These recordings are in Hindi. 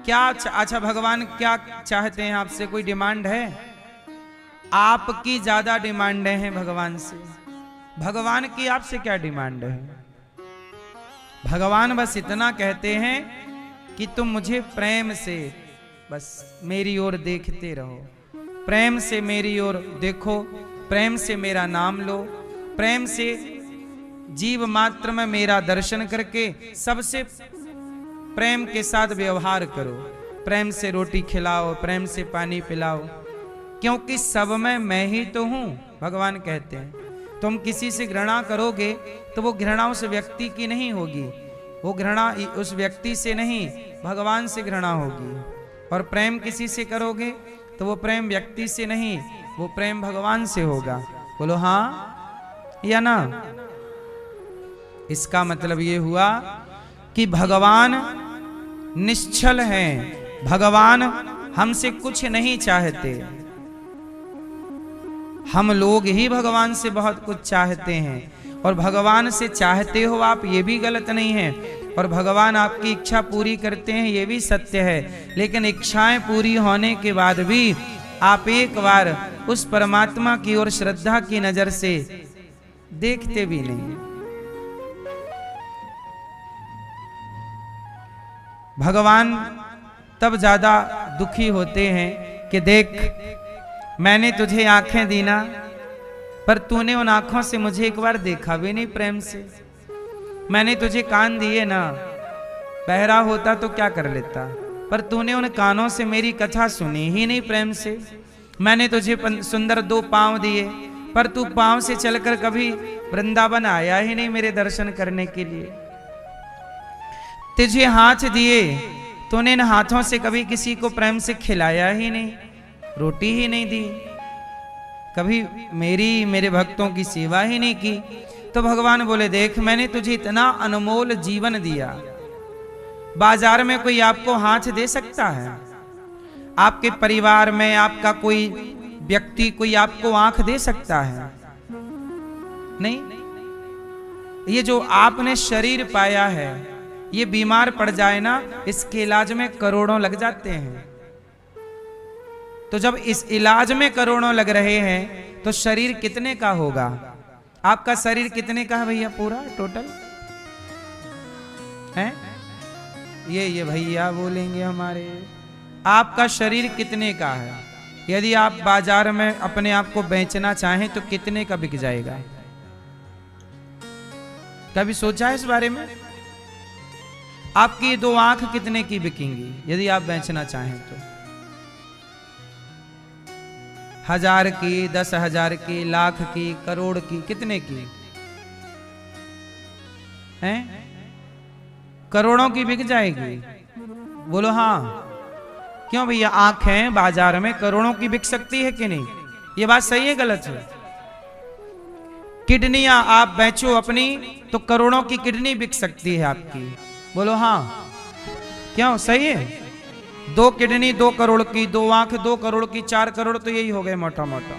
क्या अच्छा भगवान क्या चाहते हैं आपसे? कोई डिमांड है? आपकी ज्यादा डिमांड है भगवान से। भगवान की आपसे क्या डिमांड है? भगवान बस इतना कहते हैं कि तुम मुझे प्रेम से बस मेरी ओर देखते रहो, प्रेम से मेरी ओर देखो, प्रेम से मेरा नाम लो, प्रेम से जीव मात्र में मेरा दर्शन करके सबसे प्रेम के साथ व्यवहार करो, प्रेम से रोटी खिलाओ, प्रेम से पानी पिलाओ, क्योंकि सब में मैं ही तो हूं। भगवान कहते हैं तुम किसी से घृणा करोगे तो वो घृणा उस व्यक्ति की नहीं होगी, वो घृणा उस व्यक्ति से नहीं भगवान से घृणा होगी। और प्रेम किसी से करोगे तो वो प्रेम व्यक्ति से नहीं, वो प्रेम भगवान से होगा। बोलो हाँ या ना? इसका मतलब ये हुआ कि भगवान निश्चल हैं, भगवान हमसे कुछ नहीं चाहते। हम लोग ही भगवान से बहुत कुछ चाहते हैं, और भगवान से चाहते हो आप, ये भी गलत नहीं है, और भगवान आपकी इच्छा पूरी करते हैं, ये भी सत्य है। लेकिन इच्छाएं पूरी होने के बाद भी आप एक बार उस परमात्मा की ओर श्रद्धा की नजर से देखते भी नहीं। भगवान तब ज्यादा दुखी होते हैं कि देख मैंने तुझे आंखें दी ना, पर तूने उन आंखों से मुझे एक बार देखा भी नहीं प्रेम से। मैंने तुझे कान दिए ना, बहरा होता तो क्या कर लेता, पर तूने उन कानों से मेरी कथा सुनी ही नहीं प्रेम से। मैंने तुझे सुंदर 2 पांव दिए, पर तू पांव से चलकर कभी वृंदावन आया ही नहीं मेरे दर्शन करने के लिए। तुझे हाथ दिए, तूने इन हाथों से कभी किसी को प्रेम से खिलाया ही नहीं, रोटी ही नहीं दी, कभी मेरे भक्तों की सेवा ही नहीं की। तो भगवान बोले देख मैंने तुझे इतना अनमोल जीवन दिया, बाजार में कोई आपको हाथ दे सकता है? आपके परिवार में आपका कोई व्यक्ति कोई आपको आंख दे सकता है? नहीं। ये जो आपने शरीर पाया है, ये बीमार पड़ जाए ना, इसके इलाज में करोड़ों लग जाते हैं। तो जब इस इलाज में करोड़ों लग रहे हैं तो शरीर कितने का होगा? आपका शरीर कितने का है भैया पूरा टोटल है? ये भैया बोलेंगे हमारे, आपका शरीर कितने का है? यदि आप बाजार में अपने आप को बेचना चाहें तो कितने का बिक जाएगा? कभी सोचा है इस बारे में? आपकी 2 आंख कितने की बिकेंगी यदि आप बेचना चाहें तो? 1000 की, 10,000 की, लाख की, करोड़ की, कितने की हैं? करोड़ों की बिक जाएगी। बोलो हाँ। क्यों भैया? आंखें बाजार में करोड़ों की बिक सकती है कि नहीं? ये बात सही है गलत है? किडनियां आप बेचो अपनी तो करोड़ों की किडनी बिक सकती है आपकी। बोलो हाँ। क्यों? सही है। 2 किडनी 2 करोड़ की, 2 आंख 2 करोड़ की, 4 करोड़ तो यही हो गए मोटा मोटा।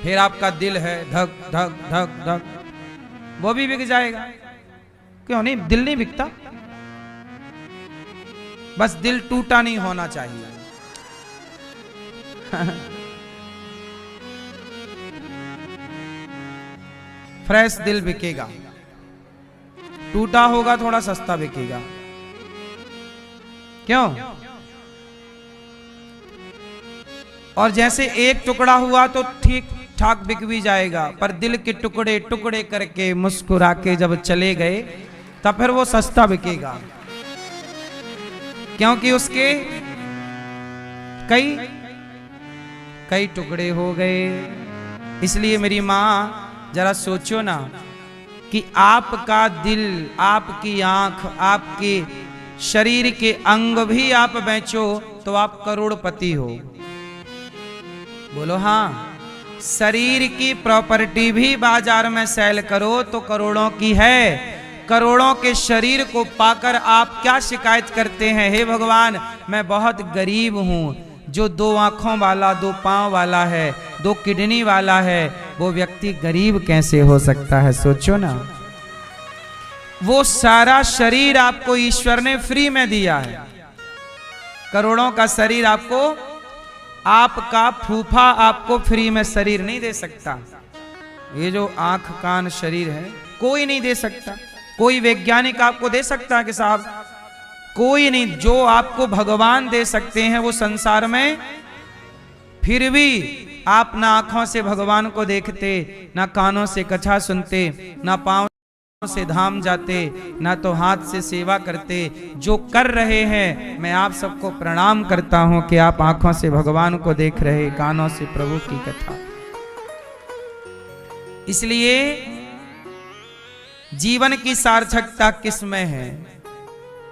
फिर आपका दिल है धक धक धक धक, वो भी बिक जाएगा। क्यों नहीं? दिल नहीं बिकता, बस दिल टूटा नहीं होना चाहिए। फ्रेश दिल बिकेगा, टूटा होगा थोड़ा सस्ता बिकेगा। क्यों? और जैसे एक टुकड़ा हुआ तो ठीक ठाक बिक भी जाएगा, पर दिल के टुकड़े टुकड़े करके मुस्कुरा के जब चले गए तब फिर वो सस्ता बिकेगा, क्योंकि उसके कई टुकड़े हो गए। इसलिए मेरी मां जरा सोचो ना कि आपका दिल, आपकी आंख, आपके शरीर के अंग भी आप बेचो तो आप करोड़पति हो। बोलो हाँ। शरीर की प्रॉपर्टी भी बाजार में सेल करो तो करोड़ों की है। करोड़ों के शरीर को पाकर आप क्या शिकायत करते हैं? हे भगवान मैं बहुत गरीब हूं। जो 2 आंखों वाला, 2 पांव वाला है, 2 किडनी वाला है, वो व्यक्ति गरीब कैसे हो सकता है? सोचो ना। वो सारा शरीर आपको ईश्वर ने फ्री में दिया है। करोड़ों का शरीर आपको, आपका फूफा आपको फ्री में शरीर नहीं दे सकता। ये जो आंख कान शरीर है कोई नहीं दे सकता। कोई वैज्ञानिक आपको दे सकता है कि साहब? कोई नहीं। जो आपको भगवान दे सकते हैं वो संसार में, फिर भी आप ना आंखों से भगवान को देखते, ना कानों से कथा सुनते, ना पांव से धाम जाते, ना तो हाथ से सेवा करते। जो कर रहे हैं, मैं आप सबको प्रणाम करता हूं कि आप आंखों से भगवान को देख रहे, कानों से प्रभु की कथा। इसलिए जीवन की सार्थकता किसमें है?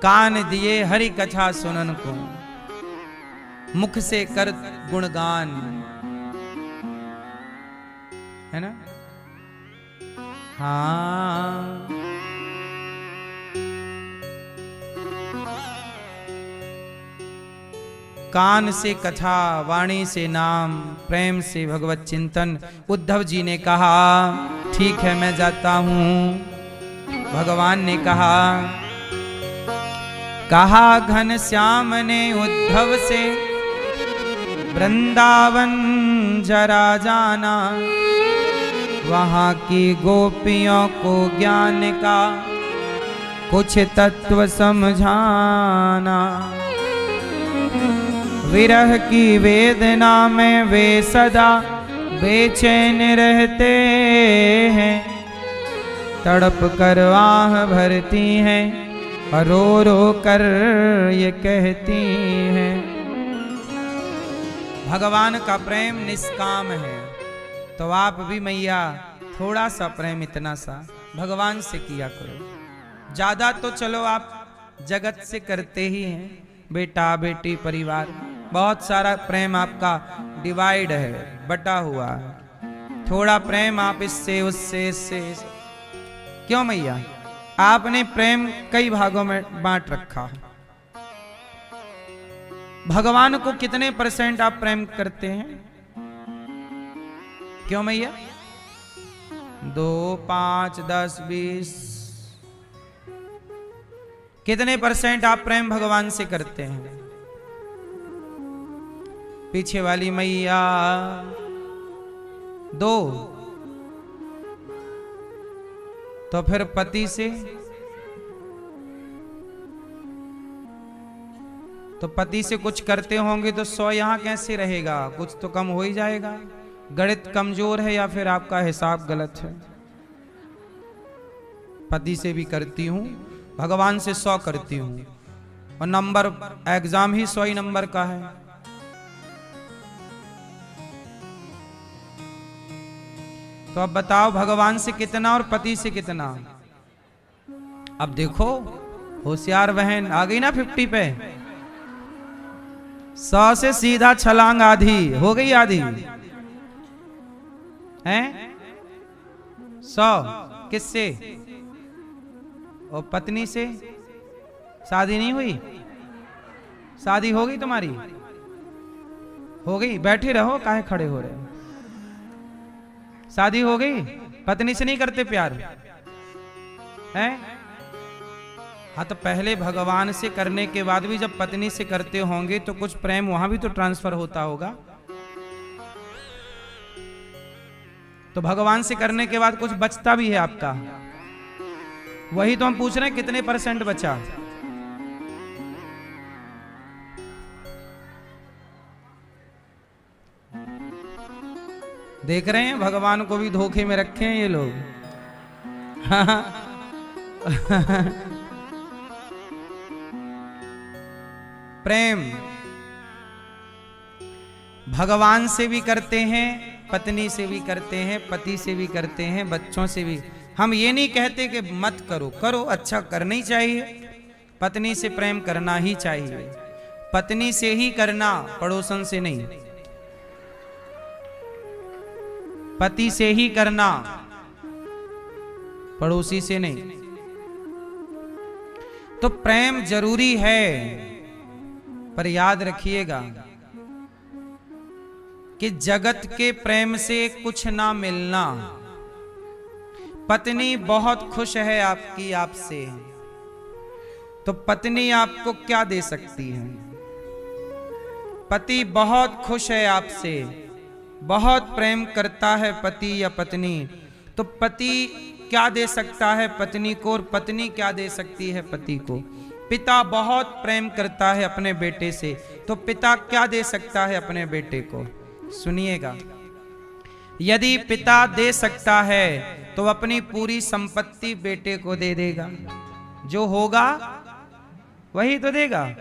कान दिए हरि कथा सुनन को, मुख से कर गुणगान, है ना? हाँ, कान से कथा, वाणी से नाम, प्रेम से भगवत चिंतन। उद्धव जी ने कहा ठीक है मैं जाता हूं। भगवान ने कहा घनश्याम ने उद्धव से, वृंदावन जरा जाना, वहां की गोपियों को ज्ञान का कुछ तत्व समझाना। विरह की वेदना में वे सदा बेचैन रहते हैं, तड़प कर आह भरती हैं और रो रो कर ये कहती हैं। भगवान का प्रेम निष्काम है, तो आप भी मैया थोड़ा सा प्रेम, इतना सा भगवान से किया करो। ज्यादा तो चलो आप जगत से करते ही हैं, बेटा बेटी परिवार, बहुत सारा प्रेम आपका डिवाइड है, बटा हुआ है। थोड़ा प्रेम आप इससे उससे इससे, क्यों मैया? आपने प्रेम कई भागों में बांट रखा है। भगवान को कितने % आप प्रेम करते हैं? क्यों मैया? 2, 5, 10, 20, कितने % आप प्रेम भगवान से करते हैं? पीछे वाली मैया 2, तो फिर पति से, तो पति से कुछ करते होंगे तो 100 यहां कैसे रहेगा? कुछ तो कम हो ही जाएगा। गणित कमजोर है या फिर आपका हिसाब गलत है? पति से भी करती हूं, भगवान से 100 करती हूं, और नंबर एग्जाम ही 100 ही नंबर का है। तो अब बताओ भगवान से कितना और पति से कितना? अब देखो होशियार बहन आ गई ना 50 पे। 100 से सीधा छलांग आधी हो गई, आधी हैं? 100 किससे? और पत्नी से? शादी नहीं हुई? शादी हो गई तुम्हारी? हो गई? बैठे रहो, काहे खड़े हो रहे हो? शादी हो गई? पत्नी से नहीं करते प्यार हैं? हाँ, तो पहले भगवान से करने के बाद भी जब पत्नी से करते होंगे तो कुछ प्रेम वहां भी तो ट्रांसफर होता होगा। तो भगवान से करने के बाद कुछ बचता भी है आपका। वही तो हम पूछ रहे हैं, कितने % बचा? देख रहे हैं भगवान को भी धोखे में रखे हैं ये लोग। प्रेम भगवान से भी करते हैं, पत्नी से भी करते हैं, पति से भी करते हैं, बच्चों से भी। हम ये नहीं कहते कि मत करो, करो, अच्छा करना ही चाहिए। पत्नी से प्रेम करना ही चाहिए, पत्नी से ही करना, पड़ोसन से नहीं। पति से ही करना, पड़ोसी से नहीं। तो प्रेम जरूरी है, पर याद रखिएगा कि जगत के प्रेम से कुछ ना मिलना। पत्नी बहुत खुश है आपकी आपसे, तो पत्नी आपको क्या दे सकती है? पति बहुत खुश है आपसे, बहुत प्रेम करता है पति या पत्नी, तो पति क्या दे सकता है पत्नी को, और पत्नी क्या दे सकती है पति को? पिता बहुत प्रेम करता है अपने बेटे से, तो पिता क्या दे सकता है अपने बेटे को? सुनिएगा, यदि पिता दे सकता है तो अपनी पूरी संपत्ति बेटे को दे देगा, जो होगा वही तो देगा।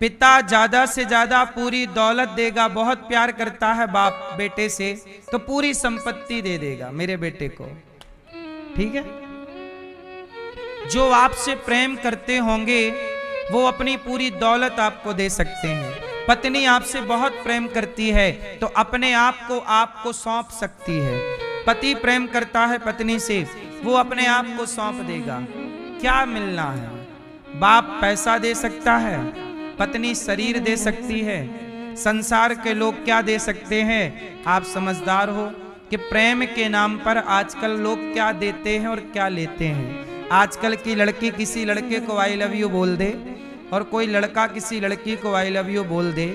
पिता ज्यादा से ज्यादा पूरी दौलत देगा, बहुत प्यार करता है बाप बेटे से, तो पूरी संपत्ति दे देगा मेरे बेटे को, ठीक है। जो आपसे प्रेम करते होंगे वो अपनी पूरी दौलत आपको दे सकते हैं। पत्नी आपसे बहुत प्रेम करती है तो अपने आप को आपको सौंप सकती है। पति प्रेम करता है पत्नी से, वो अपने आप को सौंप देगा। क्या मिलना है? बाप पैसा दे सकता है, पत्नी शरीर दे सकती है। संसार के लोग क्या दे सकते हैं? आप समझदार हो कि प्रेम के नाम पर आजकल लोग क्या देते हैं और क्या लेते हैं। आजकल की लड़की किसी लड़के को आई लव यू बोल दे, और कोई लड़का किसी लड़की को आई लव यू बोल दे,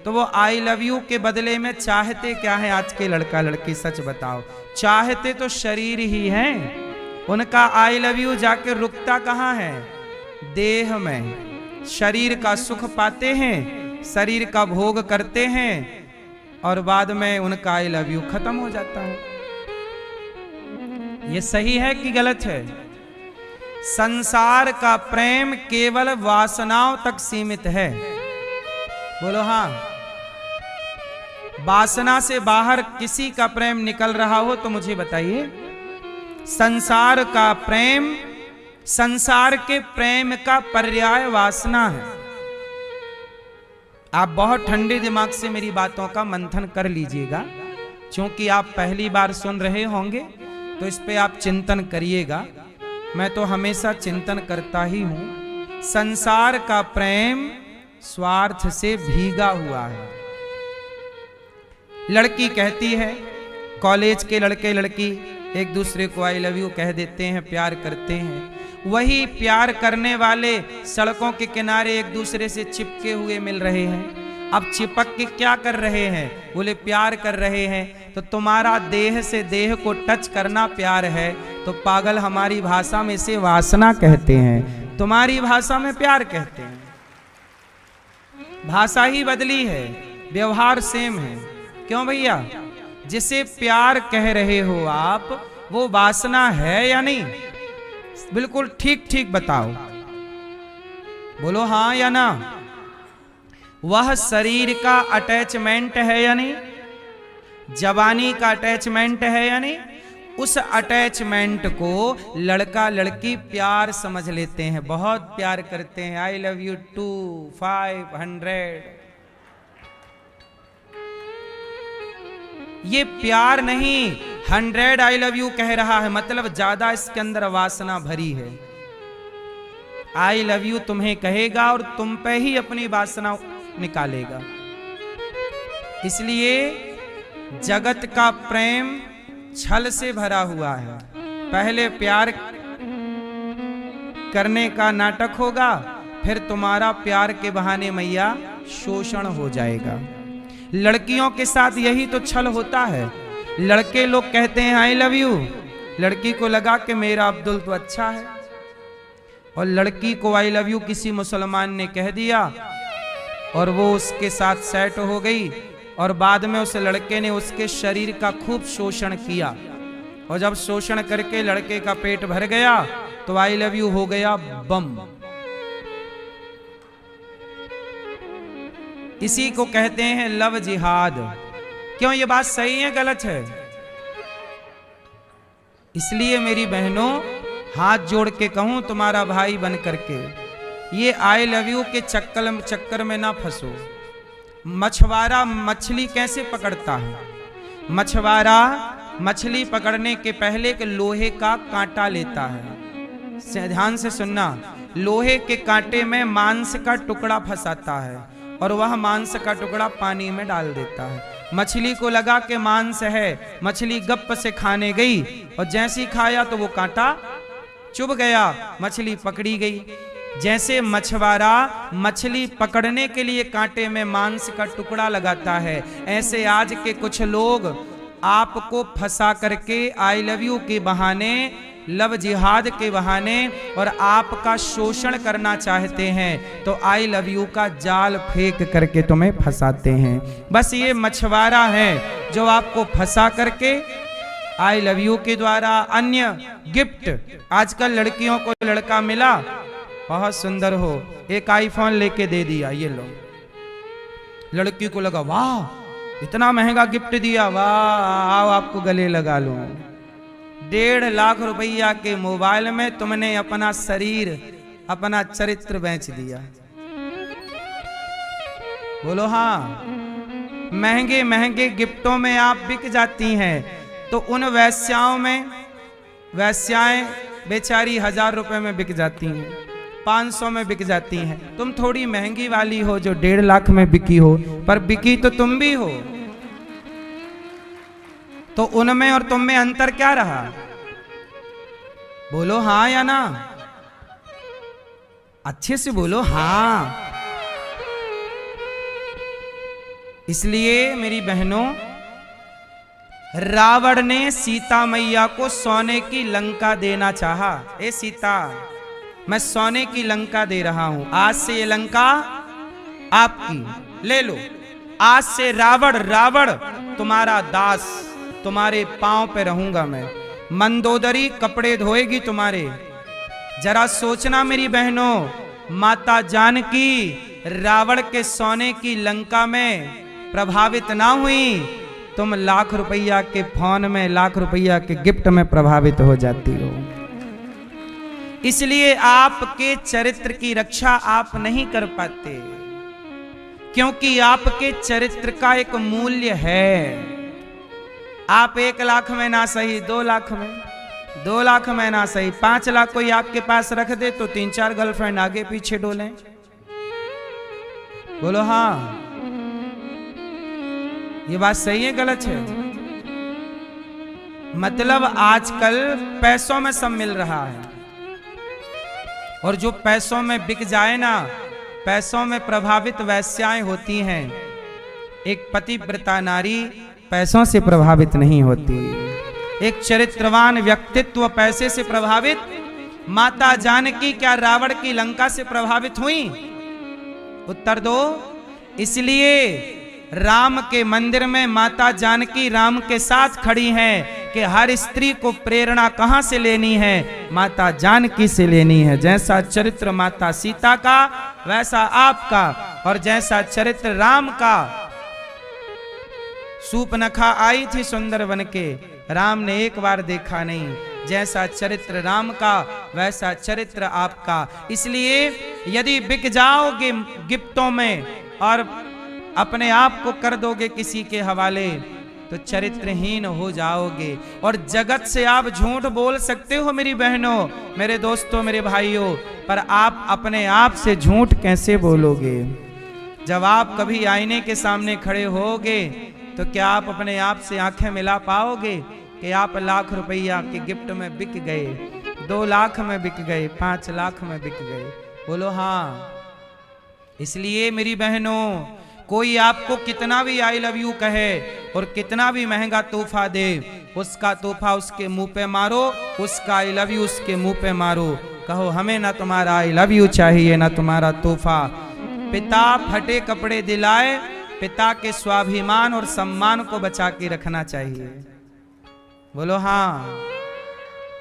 तो वो आई लव यू के बदले में चाहते क्या है? आज के लड़का लड़की सच बताओ, चाहते तो शरीर ही है। उनका आई लव यू जाके रुकता कहाँ है? देह में। शरीर का सुख पाते हैं, शरीर का भोग करते हैं, और बाद में उनका आई लव यू खत्म हो जाता है। ये सही है कि गलत है? संसार का प्रेम केवल वासनाओं तक सीमित है। बोलो हाँ। वासना से बाहर किसी का प्रेम निकल रहा हो तो मुझे बताइए। संसार का प्रेम, संसार के प्रेम का पर्याय वासना है। आप बहुत ठंडे दिमाग से मेरी बातों का मंथन कर लीजिएगा, क्योंकि आप पहली बार सुन रहे होंगे तो इस पे आप चिंतन करिएगा। मैं तो हमेशा चिंतन करता ही हूं। संसार का प्रेम स्वार्थ से भीगा हुआ है। लड़की कहती है, कॉलेज के लड़के लड़की एक दूसरे को आई लव यू कह देते हैं, प्यार करते हैं। वही प्यार करने वाले सड़कों के किनारे एक दूसरे से चिपके हुए मिल रहे हैं। अब चिपक के क्या कर रहे हैं? बोले प्यार कर रहे हैं। तो तुम्हारा देह से देह को टच करना प्यार है, तो पागल हमारी भाषा में से वासना कहते हैं, तुम्हारी भाषा में प्यार कहते हैं। भाषा ही बदली है, व्यवहार सेम है। क्यों भैया? जिसे प्यार कह रहे हो आप, वो वासना है या नहीं? बिल्कुल ठीक ठीक बताओ, बोलो हाँ या ना। वह शरीर का अटैचमेंट है या नहीं? जवानी का अटैचमेंट है या नहीं? उस अटैचमेंट को लड़का लड़की प्यार समझ लेते हैं, बहुत प्यार करते हैं। I love you 2500। ये प्यार नहीं, 100 आई लव यू कह रहा है, मतलब ज्यादा इसके अंदर वासना भरी है। आई लव यू तुम्हें कहेगा और तुम पे ही अपनी वासना निकालेगा। इसलिए जगत का प्रेम छल से भरा हुआ है। पहले प्यार करने का नाटक होगा, फिर तुम्हारा प्यार के बहाने मैया शोषण हो जाएगा। लड़कियों के साथ यही तो छल होता है। लड़के लोग कहते हैं आई लव यू, लड़की को लगा कि मेरा अब्दुल तो अच्छा है, और लड़की को आई लव यू किसी मुसलमान ने कह दिया और वो उसके साथ सेट हो गई, और बाद में उस लड़के ने उसके शरीर का खूब शोषण किया, और जब शोषण करके लड़के का पेट भर गया तो आई लव यू हो गया बम। इसी को कहते हैं लव जिहाद। क्यों? ये बात सही है गलत है? इसलिए मेरी बहनों, हाथ जोड़ के कहूं तुम्हारा भाई बन करके, ये आई लव यू के चक्कर में ना फंसो। मछुआरा मछली कैसे पकड़ता है? मछुआरा मछली पकड़ने के पहले के लोहे का कांटा लेता है। ध्यान से सुनना, लोहे के कांटे में मांस का टुकड़ा फंसाता है, और वह मांस का टुकड़ा पानी में डाल देता है। मछली को लगा के मांस है, मछली गप से खाने गई और जैसी खाया तो वो कांटा चुभ गया, मछली पकड़ी गई। जैसे मछुआरा मछली पकड़ने के लिए कांटे में मांस का टुकड़ा लगाता है, ऐसे आज के कुछ लोग आपको फंसा करके आई लव यू के बहाने, लव जिहाद के बहाने और आपका शोषण करना चाहते हैं, तो आई लव यू का जाल फेंक करके तुम्हें फंसाते हैं। बस ये मछुआरा है जो आपको फंसा करके आई लव यू के द्वारा अन्य गिफ्ट, आजकल लड़कियों को लड़का मिला बहुत सुंदर हो, एक आईफोन लेके दे दिया, ये लो। लड़की को लगा वाह इतना महंगा गिफ्ट दिया, वाह आओ आपको गले लगा लूं। 1.5 लाख रुपया के मोबाइल में तुमने अपना शरीर, अपना चरित्र बेच दिया। बोलो हाँ। महंगे महंगे गिफ्टों में आप बिक जाती हैं, तो उन वैश्याओं में, वैश्याएं बेचारी 1000 रुपए में बिक जाती हैं, 500 में बिक जाती हैं। तुम थोड़ी महंगी वाली हो जो 1.5 लाख में बिकी हो, पर बिकी तो तुम भी हो। तो उनमें और तुम में अंतर क्या रहा? बोलो हाँ या ना, अच्छे से बोलो हाँ। इसलिए मेरी बहनों, रावण ने सीता मैया को सोने की लंका देना चाहा। ए सीता, मैं सोने की लंका दे रहा हूं, आज से ये लंका आपकी, ले लो। आज से रावण तुम्हारा दास, तुम्हारे पांव पे रहूंगा मैं, मंदोदरी कपड़े धोएगी तुम्हारे। जरा सोचना मेरी बहनों, माता जानकी रावण के सोने की लंका में प्रभावित ना हुई, तुम लाख रुपया के फोन में, लाख रुपया के गिफ्ट में प्रभावित हो जाती हो। इसलिए आपके चरित्र की रक्षा आप नहीं कर पाते, क्योंकि आपके चरित्र का एक मूल्य है। आप 1 लाख में ना सही 2 लाख में, 2 लाख में ना सही 5 लाख कोई आपके पास रख दे तो 3-4 गर्लफ्रेंड आगे पीछे डोलें। बोलो हाँ, ये बात सही है गलत है? मतलब आजकल पैसों में सब मिल रहा है, और जो पैसों में बिक जाए ना, पैसों में प्रभावित वैश्याएं होती हैं। एक पतिव्रता नारी पैसों से प्रभावित नहीं होती, एक चरित्रवान व्यक्तित्व पैसे से प्रभावित। माता जानकी क्या रावण की लंका से प्रभावित हुई? उत्तर दो। इसलिए राम के मंदिर में माता जानकी राम के साथ खड़ी हैं कि हर स्त्री को प्रेरणा कहां से लेनी है? माता जानकी से लेनी है। जैसा चरित्र माता सीता का वैसा आपका, और जैसा चरित्र राम का। सूपनखा आई थी सुंदर बन के, राम ने एक बार देखा नहीं। जैसा चरित्र राम का वैसा चरित्र आपका। इसलिए यदि बिक जाओगे गिफ्टों में और अपने आप को कर दोगे किसी के हवाले, तो चरित्रहीन हो जाओगे। और जगत से आप झूठ बोल सकते हो मेरी बहनों, मेरे दोस्तों, मेरे भाइयों, पर आप अपने आप से झूठ कैसे बोलोगे? जब आप कभी आईने के सामने खड़े होगे तो क्या आप अपने आप से आंखें मिला पाओगे कि आप लाख रुपया के गिफ्ट में बिक गए, 2 लाख में बिक गए, 5 लाख में बिक गए? बोलो हाँ। इसलिए मेरी बहनों, कोई आपको कितना भी आई लव यू कहे और कितना भी महंगा तोहफा दे, उसका तोहफा उसके मुंह पे मारो, उसका आई लव यू उसके मुंह पे मारो। कहो हमें ना तुम्हारा आई लव यू चाहिए, ना तुम्हारा तोहफा। पिता फटे कपड़े दिलाए, पिता के स्वाभिमान और सम्मान को बचा के रखना चाहिए। बोलो हाँ।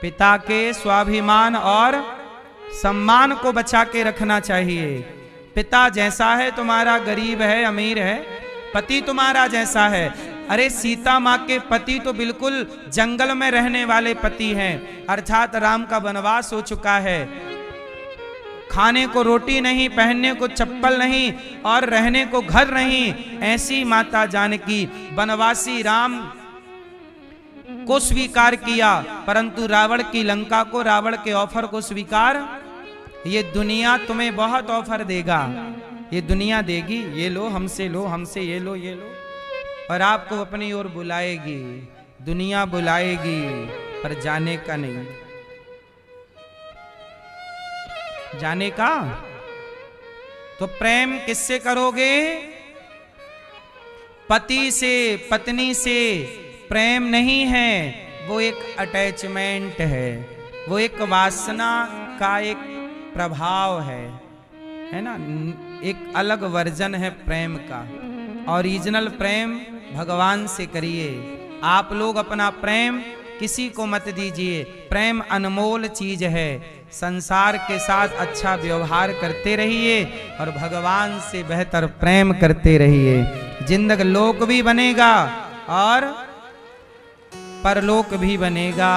पिता के स्वाभिमान और सम्मान को बचा के रखना चाहिए। पिता जैसा है तुम्हारा, गरीब है अमीर है, पति तुम्हारा जैसा है। अरे सीता माँ के पति तो बिल्कुल जंगल में रहने वाले पति हैं, अर्थात राम का वनवास हो चुका है। खाने को रोटी नहीं, पहनने को चप्पल नहीं और रहने को घर नहीं, ऐसी माता जानकी वनवासी राम को स्वीकार किया, परंतु रावण की लंका को, रावण के ऑफर को स्वीकार। ये दुनिया तुम्हें बहुत ऑफर देगा, ये दुनिया देगी, ये लो हमसे, लो हमसे, ये लो, ये लो। और आपको अपनी ओर बुलाएगी, दुनिया बुलाएगी, पर जाने का नहीं। जाने का तो प्रेम किससे करोगे? पति से, पत्नी से प्रेम नहीं है, वो एक अटैचमेंट है, वो एक वासना का एक प्रभाव है ना। एक अलग वर्जन है प्रेम का। ओरिजिनल प्रेम भगवान से करिए। आप लोग अपना प्रेम किसी को मत दीजिए। प्रेम अनमोल चीज है। संसार के साथ अच्छा व्यवहार करते रहिए और भगवान से बेहतर प्रेम करते रहिए। जिंदगी लोक भी बनेगा और परलोक भी बनेगा।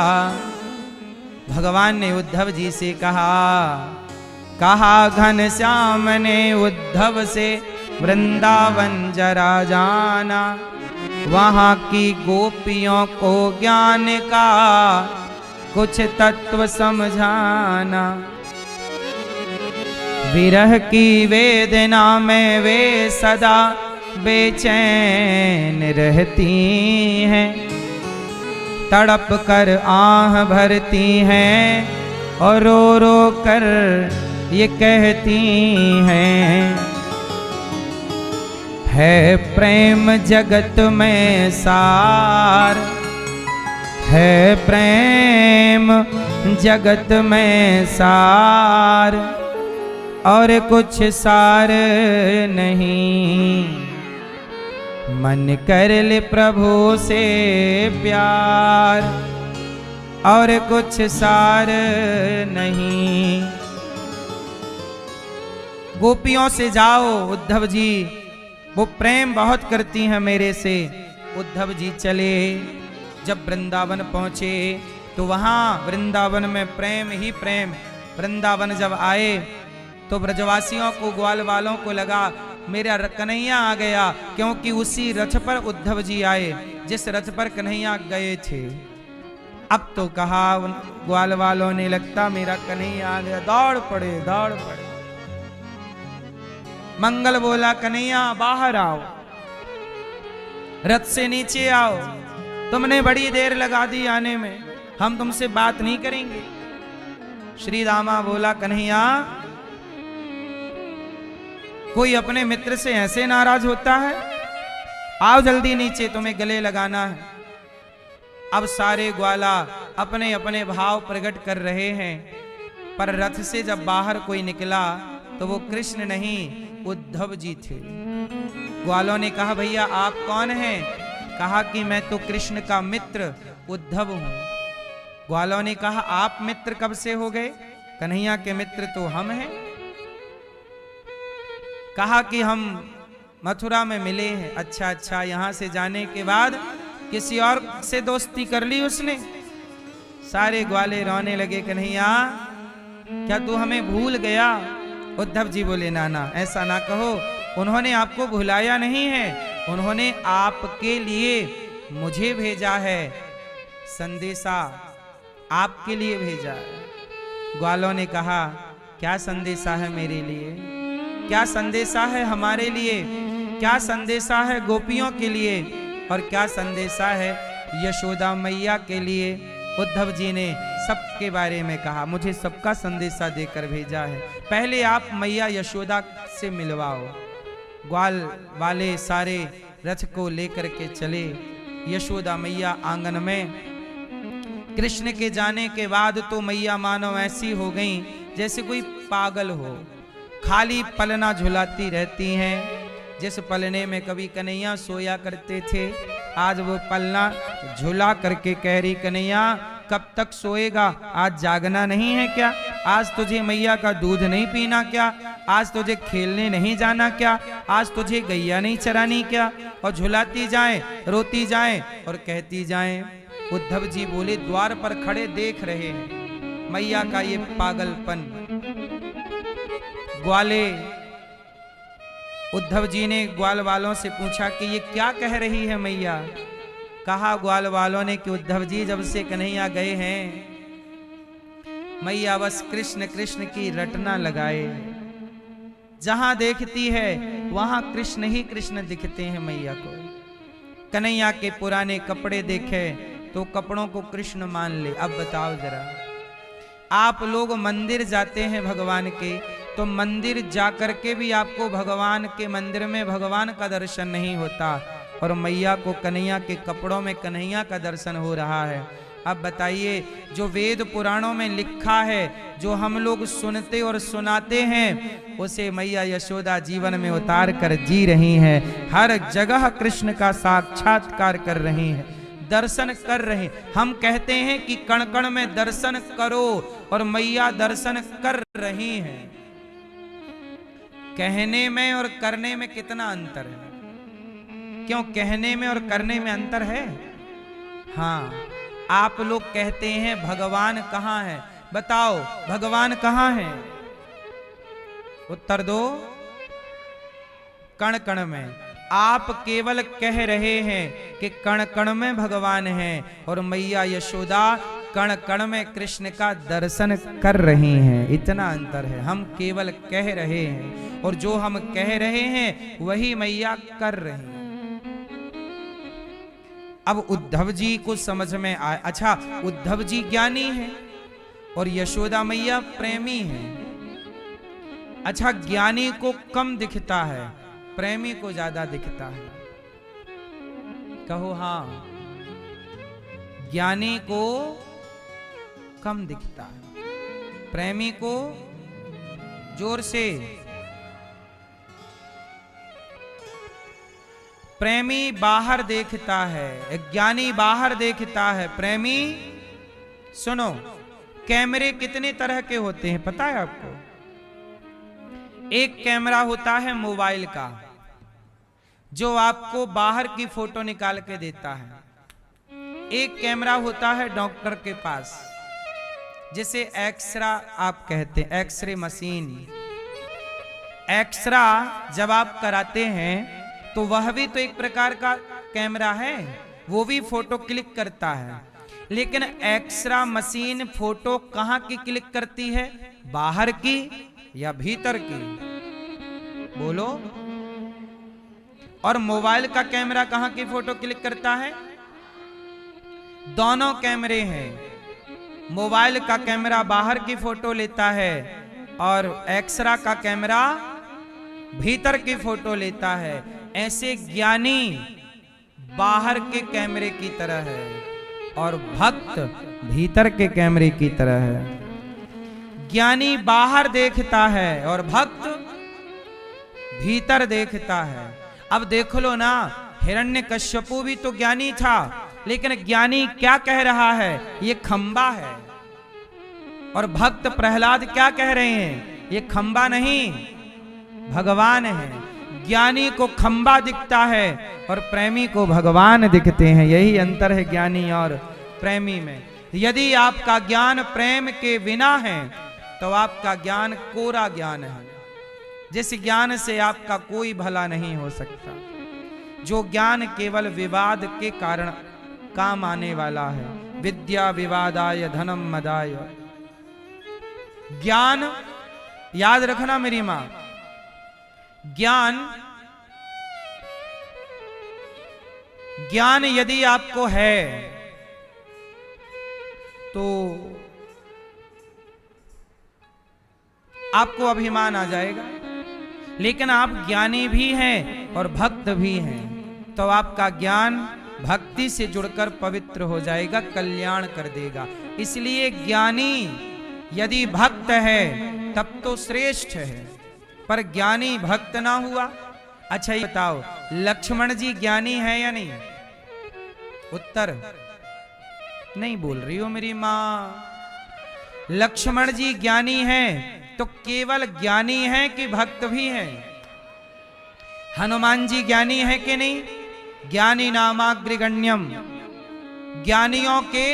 भगवान ने उद्धव जी से कहा घनश्याम ने उद्धव से वृंदावन जरा जाना, वहां की गोपियों को ज्ञान का कुछ तत्व समझाना। विरह की वेदना में वे सदा बेचैन रहती हैं, तड़प कर आह भरती हैं और रो रो कर ये कहती हैं, है प्रेम जगत में सार, है प्रेम जगत में सार, और कुछ सार नहीं। मन कर ले प्रभु से प्यार, और कुछ सार नहीं। गोपियों से जाओ उद्धव जी, वो प्रेम बहुत करती हैं मेरे से। उद्धव जी चले। जब वृंदावन पहुंचे तो वहां वृंदावन में प्रेम ही प्रेम। वृंदावन जब आए तो ब्रजवासियों को, ग्वाल वालों को लगा मेरा कन्हैया आ गया, क्योंकि उसी रथ पर उद्धव जी आए जिस रथ पर कन्हैया गए थे। अब तो कहा ग्वाल वालों ने, लगता मेरा कन्हैया आ गया। दौड़ पड़े, दौड़ पड़े। मंगल बोला, कन्हैया बाहर आओ, रथ से नीचे आओ, तुमने बड़ी देर लगा दी आने में, हम तुमसे बात नहीं करेंगे। श्री रामा बोला, कन्हैया कोई अपने मित्र से ऐसे नाराज होता है? आओ जल्दी नीचे, तुम्हें गले लगाना है। अब सारे ग्वाला अपने अपने भाव प्रकट कर रहे हैं, पर रथ से जब बाहर कोई निकला तो वो कृष्ण नहीं उद्धव जी थे। ग्वालों ने कहा, भैया आप कौन हैं? कहा कि मैं तो कृष्ण का मित्र उद्धव हूं। ग्वालों ने कहा, आप मित्र कब से हो गए? कन्हैया के मित्र तो हम हैं। कहा कि हम मथुरा में मिले हैं। अच्छा अच्छा, यहां से जाने के बाद किसी और से दोस्ती कर ली उसने? सारे ग्वाले रोने लगे, कन्हैया क्या तू हमें भूल गया? उद्धव जी बोले, नाना ऐसा ना कहो, उन्होंने आपको भुलाया नहीं है, उन्होंने आपके लिए मुझे भेजा है, संदेशा आपके लिए भेजा है। ग्वालों ने कहा, क्या संदेशा है मेरे लिए? क्या संदेशा है हमारे लिए? क्या संदेशा है गोपियों के लिए? और क्या संदेशा है यशोदा मैया के लिए? उद्धव जी ने सबके बारे में कहा, मुझे सबका संदेशा देकर भेजा है, पहले आप मैया यशोदा से मिलवाओ। ग्वाल वाले सारे रथ को लेकर के चले। यशोदा मैया आंगन में। कृष्ण के जाने के बाद तो मैया मानो ऐसी हो गई जैसे कोई पागल हो, खाली पलना झुलाती रहती हैं। जिस पलने में कभी कन्हैया सोया करते थे, आज वो पलना झुला करके कह रही, कन्हैया कब तक सोएगा? आज जागना नहीं है क्या? आज तुझे मैया का दूध नहीं पीना क्या? आज तुझे खेलने नहीं जाना क्या? आज तुझे गैया नहीं चरानी क्या? और झुलाती जाए, रोती जाए और कहती जाए। उद्धव जी बोले, द्वार पर खड़े देख रहे हैं मैया का ये पागलपन। ग्वाले उद्धव जी ने ग्वाल वालों से पूछा कि ये क्या कह रही है मैया? कहा ग्वाल वालों ने कि उद्धव जी जब से कन्हैया गए हैं, मैया बस कृष्ण कृष्ण की रटना लगाए, जहां देखती है वहां कृष्ण ही कृष्ण दिखते हैं मैया को। कन्हैया के पुराने कपड़े देखे तो कपड़ों को कृष्ण मान ले। अब बताओ जरा, आप लोग मंदिर जाते हैं भगवान के, तो मंदिर जाकर के भी आपको भगवान के मंदिर में भगवान का दर्शन नहीं होता, और मैया को कन्हैया के कपड़ों में कन्हैया का दर्शन हो रहा है। अब बताइए, जो वेद पुराणों में लिखा है, जो हम लोग सुनते और सुनाते हैं, उसे मैया यशोदा जीवन में उतार कर जी रही हैं। हर जगह कृष्ण का साक्षात्कार कर रही हैं, दर्शन कर रहे हैं। हम कहते हैं कि कण कण में दर्शन करो, और मैया दर्शन कर रही हैं। कहने में और करने में कितना अंतर है? क्यों कहने में और करने में अंतर है? हाँ, आप लोग कहते हैं भगवान कहाँ है? बताओ भगवान कहाँ है? उत्तर दो। कण कण में। आप केवल कह रहे हैं कि कण कण में भगवान है, और मैया यशोदा कण कण में कृष्ण का दर्शन कर रही हैं। इतना अंतर है। हम केवल कह रहे हैं, और जो हम कह रहे हैं वही मैया कर रही हैं। अब उद्धव जी को समझ में आया, अच्छा उद्धव जी ज्ञानी है और यशोदा मैया प्रेमी है। अच्छा, ज्ञानी को कम दिखता है, प्रेमी को ज्यादा दिखता है। कहो हाँ, ज्ञानी को कम दिखता है, प्रेमी को जोर से। प्रेमी बाहर देखता है, ज्ञानी बाहर देखता है, प्रेमी। सुनो, कैमरे कितने तरह के होते हैं पता है आपको? एक कैमरा होता है मोबाइल का, जो आपको बाहर की फोटो निकाल के देता है। एक कैमरा होता है डॉक्टर के पास, जिसे एक्सरा आप कहते हैं, एक्सरे मशीन। एक्सरा जब आप कराते हैं तो वह भी तो एक प्रकार का कैमरा है, वो भी फोटो क्लिक करता है। लेकिन एक्सरा मशीन फोटो कहां की क्लिक करती है? बाहर की या भीतर की? बोलो। और मोबाइल का कैमरा कहां की फोटो क्लिक करता है? दोनों कैमरे हैं। मोबाइल का कैमरा बाहर की फोटो लेता है, और एक्सरा का कैमरा भीतर की फोटो लेता है। ऐसे ज्ञानी बाहर के कैमरे की तरह है, और भक्त भीतर के कैमरे की तरह है। ज्ञानी बाहर देखता है और भक्त भीतर देखता है। अब देख लो ना, हिरण्यकश्यपु भी तो ज्ञानी था, लेकिन ज्ञानी क्या कह रहा है? ये खंबा है। और भक्त प्रहलाद क्या कह रहे हैं? ये खंबा नहीं, भगवान है। ज्ञानी को खंबा दिखता है और प्रेमी को भगवान दिखते हैं। यही अंतर है ज्ञानी और प्रेमी में। यदि आपका ज्ञान प्रेम के बिना है तो आपका ज्ञान कोरा ज्ञान है, जिस ज्ञान से आपका कोई भला नहीं हो सकता। जो ज्ञान केवल विवाद के कारण काम आने वाला है। विद्या विवादाय धनम मदाय। ज्ञान, याद रखना मेरी मां, ज्ञान यदि आपको है तो आपको अभिमान आ जाएगा। लेकिन आप ज्ञानी भी हैं और भक्त भी हैं, तो आपका ज्ञान भक्ति से जुड़कर पवित्र हो जाएगा, कल्याण कर देगा। इसलिए ज्ञानी यदि भक्त है तब तो श्रेष्ठ है, पर ज्ञानी भक्त ना हुआ। अच्छा ये बताओ, लक्ष्मण जी ज्ञानी है या नहीं? उत्तर नहीं बोल रही हो मेरी मां। लक्ष्मण जी ज्ञानी हैं तो केवल ज्ञानी हैं कि भक्त भी हैं? हनुमान जी ज्ञानी है कि नहीं? ज्ञानी नामाग्रगण्यम, ज्ञानियों के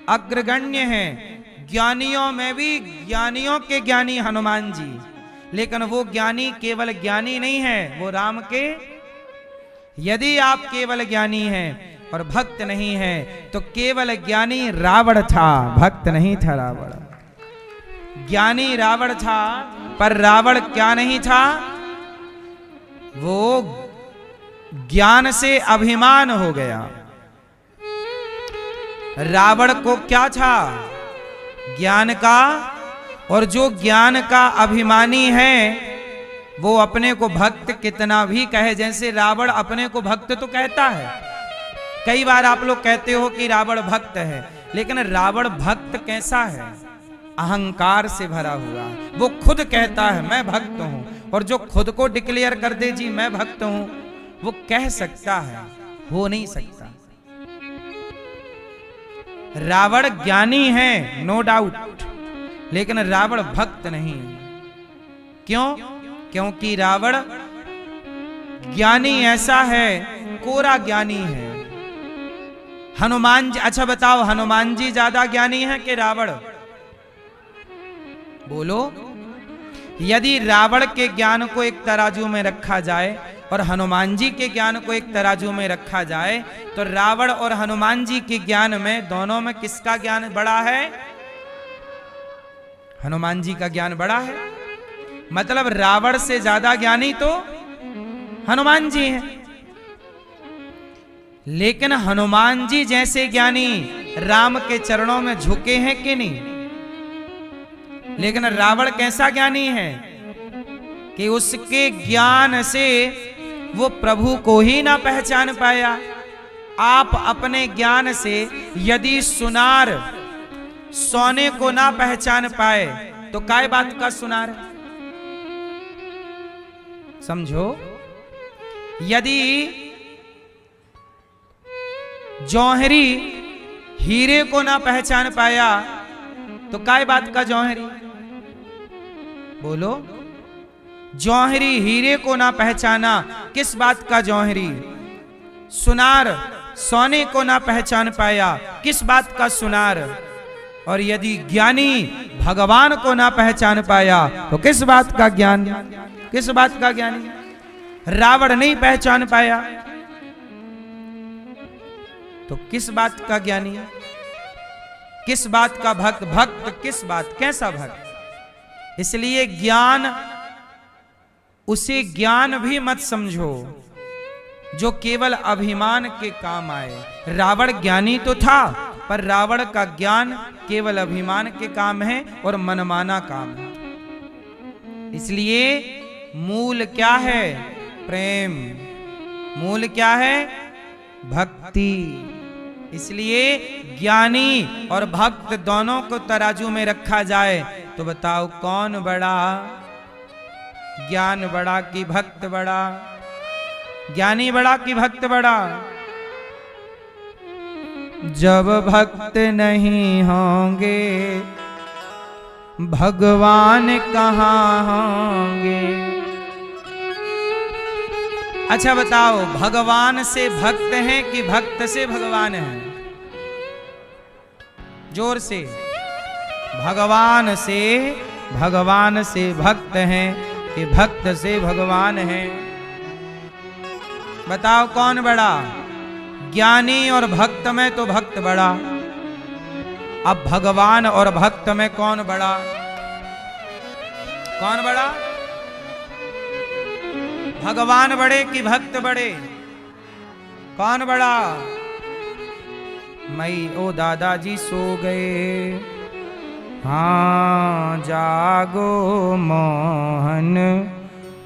अग्रगण्य हैं। ज्ञानियों में भी ज्ञानियों के ज्ञानी हनुमान जी, लेकिन वो ज्ञानी केवल ज्ञानी नहीं है, वो राम के। यदि आप केवल ज्ञानी हैं और भक्त नहीं है तो केवल ज्ञानी रावण था, भक्त नहीं था रावण। ज्ञानी रावण था, पर रावण क्या नहीं था? वो ज्ञान से अभिमान हो गया। रावण को क्या था? ज्ञान का। और जो ज्ञान का अभिमानी है वो अपने को भक्त कितना भी कहे, जैसे रावण अपने को भक्त तो कहता है, कई बार आप लोग कहते हो कि रावण भक्त है, लेकिन रावण भक्त कैसा है? अहंकार से भरा हुआ। वो खुद कहता है मैं भक्त हूं, और जो खुद को डिक्लेयर कर दे जी मैं भक्त हूं, वो कह सकता है, हो नहीं सकता। रावण ज्ञानी है नो डाउट, लेकिन रावण भक्त नहीं। क्यों? क्योंकि रावण ज्ञानी ऐसा है, कोरा ज्ञानी है। हनुमान जी, अच्छा बताओ, हनुमान जी ज्यादा ज्ञानी है कि रावण? बोलो। यदि रावण के ज्ञान को एक तराजू में रखा जाए और हनुमान जी के ज्ञान को एक तराजू में रखा जाए, तो रावण और हनुमान जी के ज्ञान में, दोनों में किसका ज्ञान बड़ा है? हनुमान जी का ज्ञान बड़ा है। मतलब रावण से ज्यादा ज्ञानी तो हनुमान जी हैं। लेकिन हनुमान जी जैसे ज्ञानी राम के चरणों में झुके हैं कि नहीं? लेकिन रावण कैसा ज्ञानी है कि उसके ज्ञान से वो प्रभु को ही ना पहचान पाया। आप अपने ज्ञान से यदि सुनार सोने को ना पहचान पाए तो काय बात का सुनार? समझो। यदि जौहरी हीरे को ना पहचान पाया तो काय बात का जौहरी? बोलो। जौहरी हीरे को ना पहचाना, किस बात का जौहरी? सुनार सोने को ना पहचान पाया, किस बात का सुनार? और यदि ज्ञानी भगवान को ना पहचान पाया तो किस बात का ज्ञान? किस बात का ज्ञानी? रावण नहीं पहचान पाया तो किस बात का ज्ञानी? किस बात का भक्त? भक्त किस बात? कैसा भक्त? इसलिए ज्ञान, उसे ज्ञान भी मत समझो जो केवल अभिमान के काम आए। रावण ज्ञानी तो था, पर रावण का ज्ञान केवल अभिमान के काम है और मनमाना काम है। इसलिए मूल क्या है? प्रेम। मूल क्या है? भक्ति। इसलिए ज्ञानी और भक्त दोनों को तराजू में रखा जाए तो बताओ कौन बड़ा? ज्ञान बड़ा कि भक्त बड़ा? ज्ञानी बड़ा कि भक्त बड़ा? जब भक्त नहीं होंगे भगवान कहाँ होंगे? अच्छा बताओ, भगवान से भक्त हैं कि भक्त से भगवान हैं? जोर से। भगवान से भक्त हैं कि भक्त से भगवान हैं? बताओ कौन बड़ा? ज्ञानी और भक्त में तो भक्त बड़ा। अब भगवान और भक्त में कौन बड़ा? कौन बड़ा? भगवान बड़े कि भक्त बड़े? कौन बड़ा? मई ओ दादाजी सो गए, हाँ जागो मोहन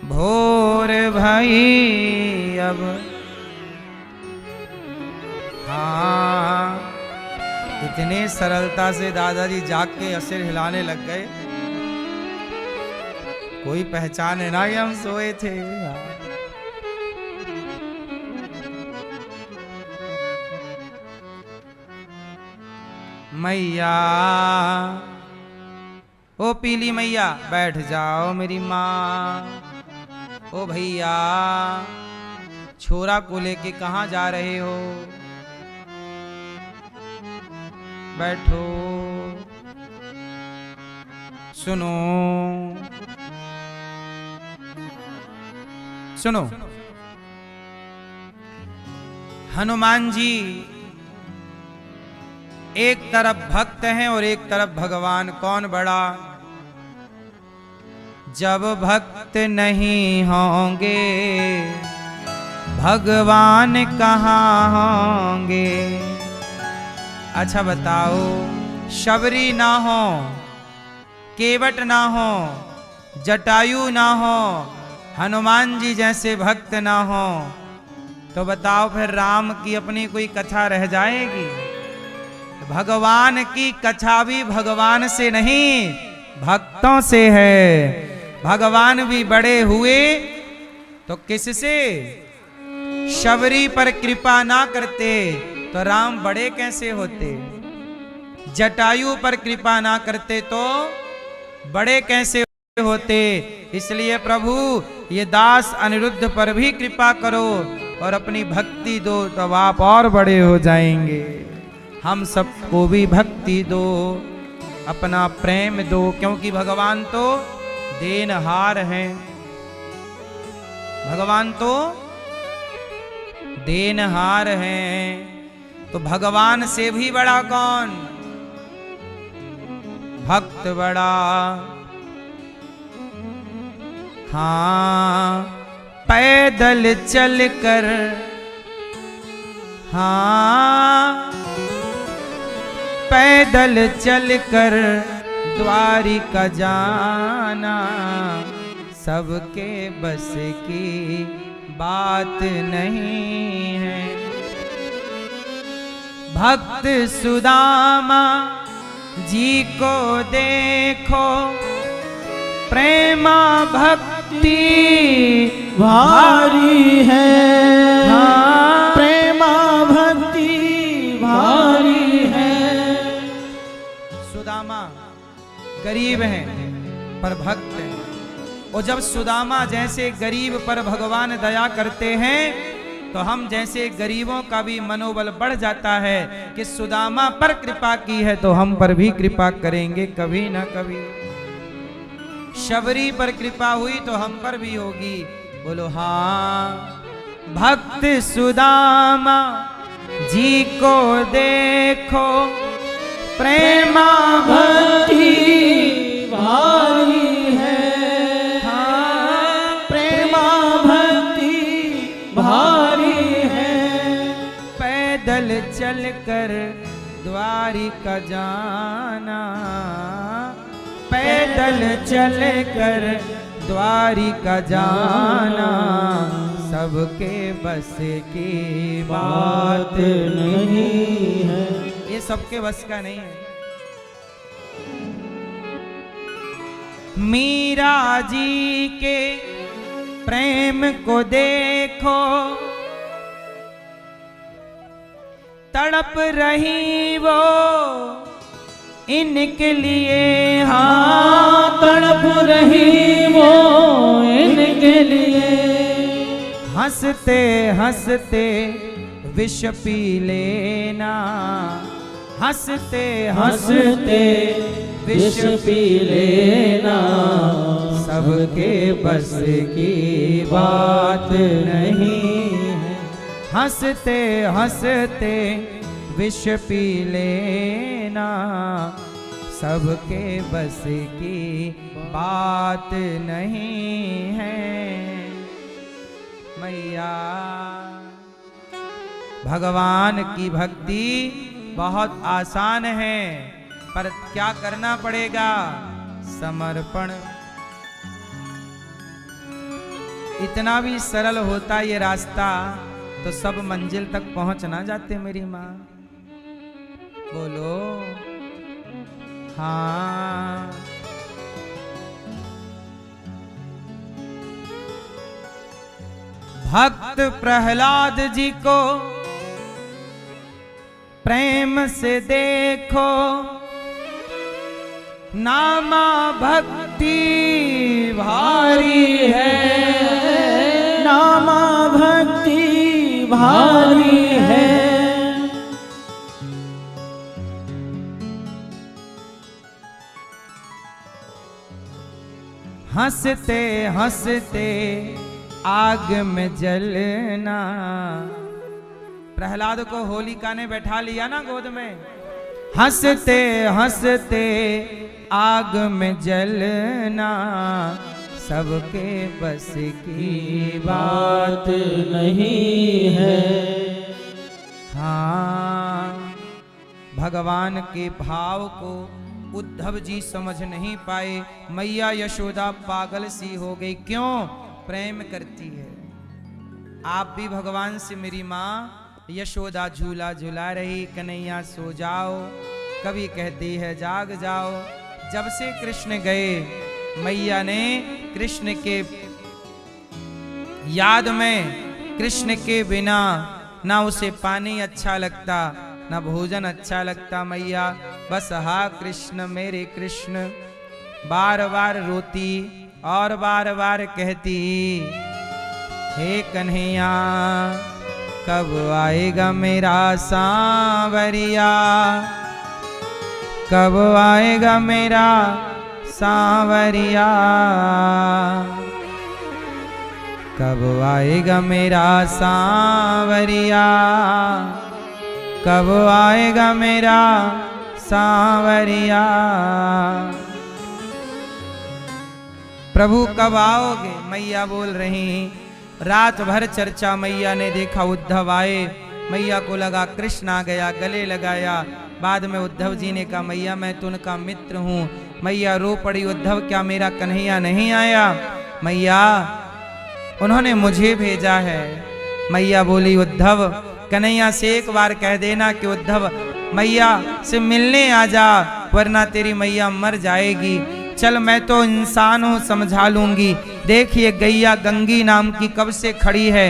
भोर भई अब। हाँ, इतने सरलता से दादाजी जाग के सिर हिलाने लग गए, कोई पहचाने ना कि हम सोए थे। मैया, ओ पीली मैया बैठ जाओ मेरी माँ। ओ भैया, छोरा को लेके कहाँ जा रहे हो? बैठो, सुनो सुनो। हनुमान जी एक तरफ भक्त हैं और एक तरफ भगवान। कौन बड़ा? जब भक्त नहीं होंगे भगवान कहाँ होंगे। अच्छा बताओ, शबरी ना हो, केवट ना हो, जटायु ना हो, हनुमान जी जैसे भक्त ना हो, तो बताओ फिर राम की अपनी कोई कथा रह जाएगी? भगवान की कथा भी भगवान से नहीं, भक्तों से है। भगवान भी बड़े हुए तो किससे? शबरी पर कृपा ना करते तो राम बड़े कैसे होते? जटायु पर कृपा ना करते तो बड़े कैसे होते? इसलिए प्रभु ये दास अनिरुद्ध पर भी कृपा करो और अपनी भक्ति दो, तब आप और बड़े हो जाएंगे। हम सबको भी भक्ति दो, अपना प्रेम दो, क्योंकि भगवान तो देनहार हैं। भगवान तो देनहार हैं। तो भगवान से भी बड़ा कौन? भक्त बड़ा। हाँ, पैदल चलकर, हाँ पैदल चलकर द्वारिका जाना सबके बस की बात नहीं है। भक्त सुदामा जी को देखो, प्रेमा भक्ति भारी है। हाँ, प्रेमा भक्ति भारी है। सुदामा गरीब हैं पर भक्त हैं, और जब सुदामा जैसे गरीब पर भगवान दया करते हैं तो हम जैसे गरीबों का भी मनोबल बढ़ जाता है कि सुदामा पर कृपा की है तो हम पर भी कृपा करेंगे कभी ना कभी। शबरी पर कृपा हुई तो हम पर भी होगी। बोलो हाँ। भक्त सुदामा जी को देखो, प्रेमा भक्ति भारी है। हाँ, प्रेमा भक्ति भारी है। पैदल चलकर द्वारिका जाना, पैदल चलकर द्वारिका जाना सबके बस की बात नहीं है। ये सबके बस का नहीं है। मीरा जी के प्रेम को देखो, तड़प रही वो इनके लिए। हाँ, तड़प रही वो इनके लिए। हंसते हंसते विष पी लेना, हंसते हंसते विष पी लेना सबके बस की बात नहीं है। हंसते हंसते विष पी लेना सबके बस की बात नहीं है। मैया, भगवान की भक्ति बहुत आसान है, पर क्या करना पड़ेगा? समर्पण। इतना भी सरल होता ये रास्ता तो सब मंजिल तक पहुंच ना जाते मेरी माँ। बोलो हाँ। भक्त प्रहलाद जी को प्रेम से देखो, नामा भक्ति भारी है। नामा भक्ति भारी है। हंसते हंसते आग में जलना। प्रहलाद को होलिका ने बैठा लिया ना गोद में। हंसते हंसते आग में जलना सबके बस की बात नहीं है। हाँ, भगवान के भाव को उद्धव जी समझ नहीं पाए। मैया यशोदा पागल सी हो गई। क्यों? प्रेम करती है। आप भी भगवान से, मेरी माँ यशोदा झूला झूला रही, कन्हैया सो जाओ, कभी कहती है जाग जाओ। जब से कृष्ण गए, मैया ने कृष्ण के याद में, कृष्ण के बिना ना उसे पानी अच्छा लगता, ना भोजन अच्छा लगता। मैया बस हा कृष्ण मेरे कृष्ण बार बार रोती और बार बार कहती, हे कन्हैया कब आएगा मेरा सांवरिया, कब आएगा मेरा सांवरिया, कब आएगा मेरा सांवरिया, कब आएगा मेरा सांवरिया। प्रभु कब आओगे? मैया बोल रही। रात भर चर्चा। मैया ने देखा उद्धव आए, मैया को लगा कृष्ण आ गया, गले लगाया। बाद में उद्धव जी ने कहा, मैया मैं तो उनका मित्र हूँ। मैया रो पड़ी, उद्धव क्या मेरा कन्हैया नहीं आया? मैया उन्होंने मुझे भेजा है। मैया बोली, उद्धव कन्हैया से एक बार कह देना कि उद्धव मैया से मिलने आ जा, वरना तेरी मैया मर जाएगी। चल मैं तो इंसान हूँ, समझा लूंगी। देखिए गैया गंगी नाम की कब से खड़ी है,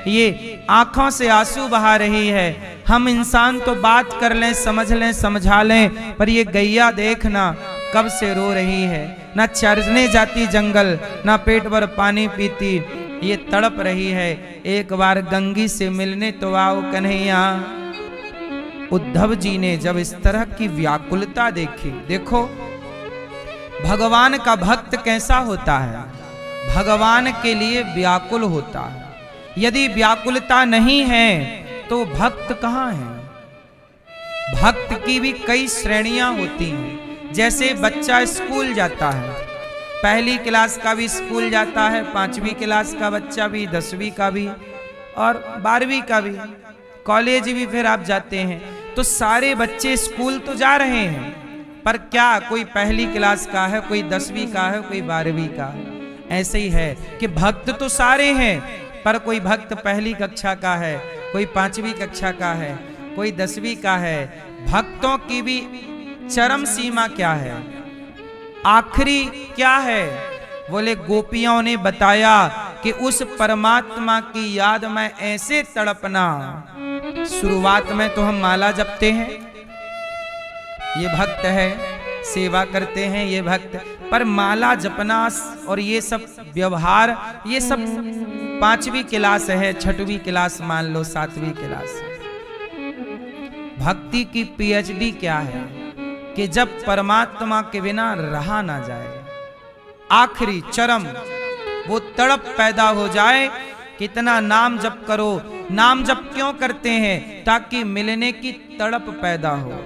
ये आंखों से आंसू बहा रही है। हम इंसान तो बात कर लें, समझ लें, समझा लें, पर ये गैया देखना कब से रो रही है। ना चरने जाती जंगल, ना पेट भर पानी पीती, ये तड़प रही है। एक बार गंगी से मिलने तो आओ कन्हैया। उद्धव जी ने जब इस तरह की व्याकुलता देखी, देखो भगवान का भक्त कैसा होता है, भगवान के लिए व्याकुल होता है। यदि व्याकुलता नहीं है तो भक्त कहाँ है? भक्त की भी कई श्रेणियां होती हैं। जैसे बच्चा स्कूल जाता है, पहली क्लास का भी स्कूल जाता है, 5वीं क्लास का बच्चा भी, 10वीं का भी और 12वीं का भी, कॉलेज भी फिर आप जाते हैं। तो सारे बच्चे स्कूल तो जा रहे हैं, पर क्या कोई पहली क्लास का है, कोई 10वीं का है, कोई 12वीं का है। ऐसे ही है कि भक्त तो सारे हैं, पर कोई भक्त पहली कक्षा का है, कोई 5वीं कक्षा का है, कोई 10वीं का है। भक्तों की भी चरम सीमा क्या है, आखिरी क्या है? बोले गोपियों ने बताया कि उस परमात्मा की याद में ऐसे तड़पना। शुरुआत में तो हम माला जपते हैं, ये भक्त है, सेवा करते हैं ये भक्त, पर माला जपना और ये सब व्यवहार, ये सब 5वीं क्लास है, 6वीं क्लास मान लो, 7वीं क्लास। भक्ति की पीएचडी क्या है कि जब परमात्मा के बिना रहा ना जाए, आखिरी चरम वो तड़प पैदा हो जाए। कितना नाम जप करो। नाम जप क्यों करते हैं? ताकि मिलने की तड़प पैदा हो।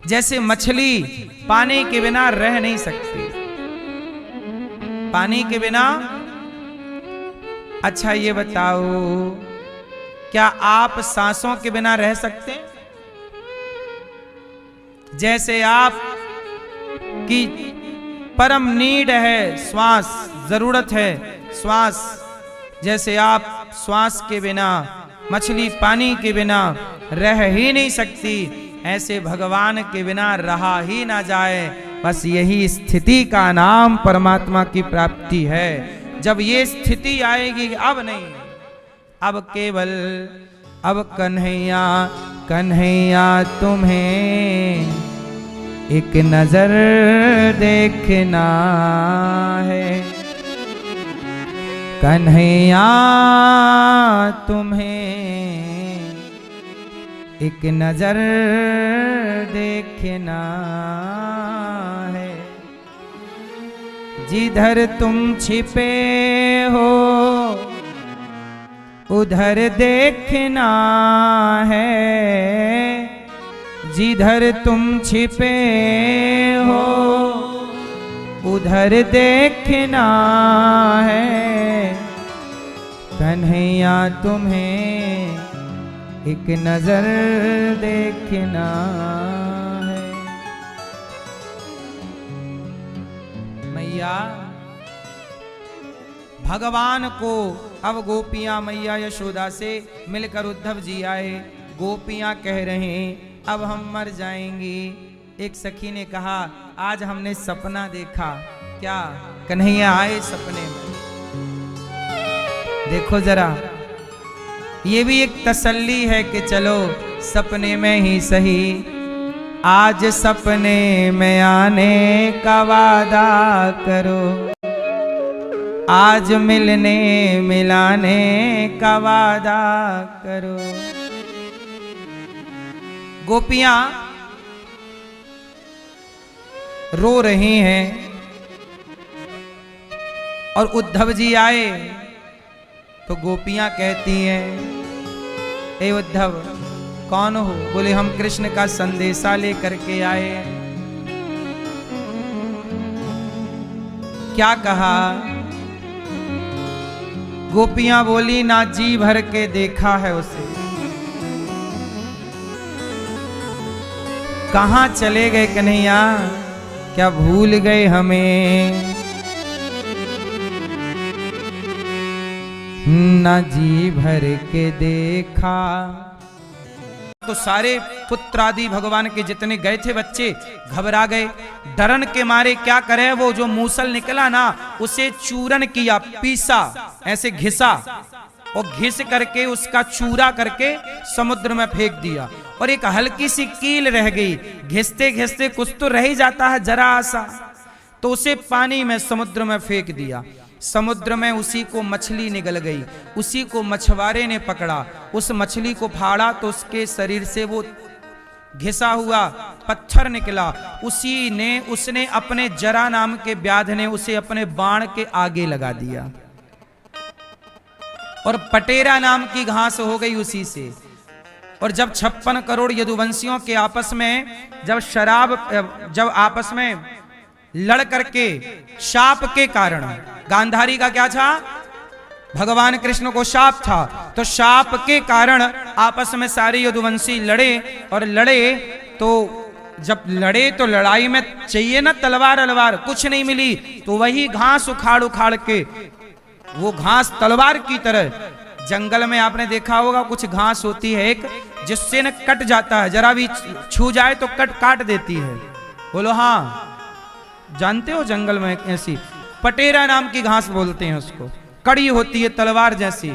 जैसे मछली पानी के बिना रह नहीं सकती, पानी के बिना। अच्छा ये बताओ, क्या आप सांसों के बिना रह सकते हैं? जैसे आप की परम नीड है श्वास, जरूरत है श्वास, जैसे आप श्वास के बिना, मछली पानी के बिना रह ही नहीं सकती, ऐसे भगवान के बिना रहा ही ना जाए। बस यही स्थिति का नाम परमात्मा की प्राप्ति है। जब ये स्थिति आएगी, अब नहीं, अब केवल अब कन्हैया कन्हैया तुम्हें एक नजर देखना है, कन्हैया तुम्हें एक नजर देखना है। जिधर तुम छिपे हो उधर देखना है, जिधर तुम छिपे हो उधर देखना है कन्हैया तुम्हें एक नजर देखना है। मैया भगवान को अब गोपियां मैया यशोदा से मिलकर उद्धव जी आए। गोपियां कह रहे हैं अब हम मर जाएंगी। एक सखी ने कहा आज हमने सपना देखा। क्या? कन्हैया आए सपने में। देखो जरा, ये भी एक तसल्ली है कि चलो सपने में ही सही, आज सपने में आने का वादा करो, आज मिलने मिलाने का वादा करो। गोपियां रो रही हैं और उद्धव जी आए तो गोपियां कहती हैं ए उद्धव कौन हो? बोले हम कृष्ण का संदेशा लेकर के आए। क्या कहा? गोपियां बोली ना जी भर के देखा है उसे। कहां चले गए कन्हैया? क्या भूल गए हमें? ना जी भर के देखा। तो सारे पुत्र आदि भगवान के जितने गए थे बच्चे घबरा गए। डरन के मारे क्या करे, वो जो मूसल निकला ना उसे चूरन किया, पीसा, ऐसे घिसा और घिस करके उसका चूरा करके समुद्र में फेंक दिया। और एक हल्की सी कील रह गई, घिसते घिसते कुछ तो रह ही जाता है जरा सा, तो उसे पानी में समुद्र में फेंक दिया। समुद्र में उसी को मछली निगल गई, उसी को मछुआरे ने पकड़ा, उस मछली को फाड़ा तो उसके शरीर से वो घिसा हुआ पत्थर निकला। उसने अपने जरा नाम के व्याध ने उसे अपने बाण के आगे लगा दिया और पटेरा नाम की घास हो गई उसी से। और जब 56 करोड़ यदुवंशियों के आपस में जब आपस में लड़ करके शाप के कारण, गांधारी का क्या था? भगवान कृष्ण को शाप था, तो शाप के कारण आपस में सारे यदुवंशी लड़े। और लड़े तो जब लड़े तो लड़ाई में चाहिए ना तलवार, कुछ नहीं मिली, तो वही घास उखाड़ उखाड़ के, वो घास तलवार की तरह जंगल में आपने देखा होगा कुछ घास होती है एक, जिससे न कट जाता है, जरा भी छू जाए तो काट देती है। बोलो हाँ, जानते हो जंगल में ऐसी पटेरा नाम की घास बोलते हैं उसको, कड़ी होती है तलवार जैसी।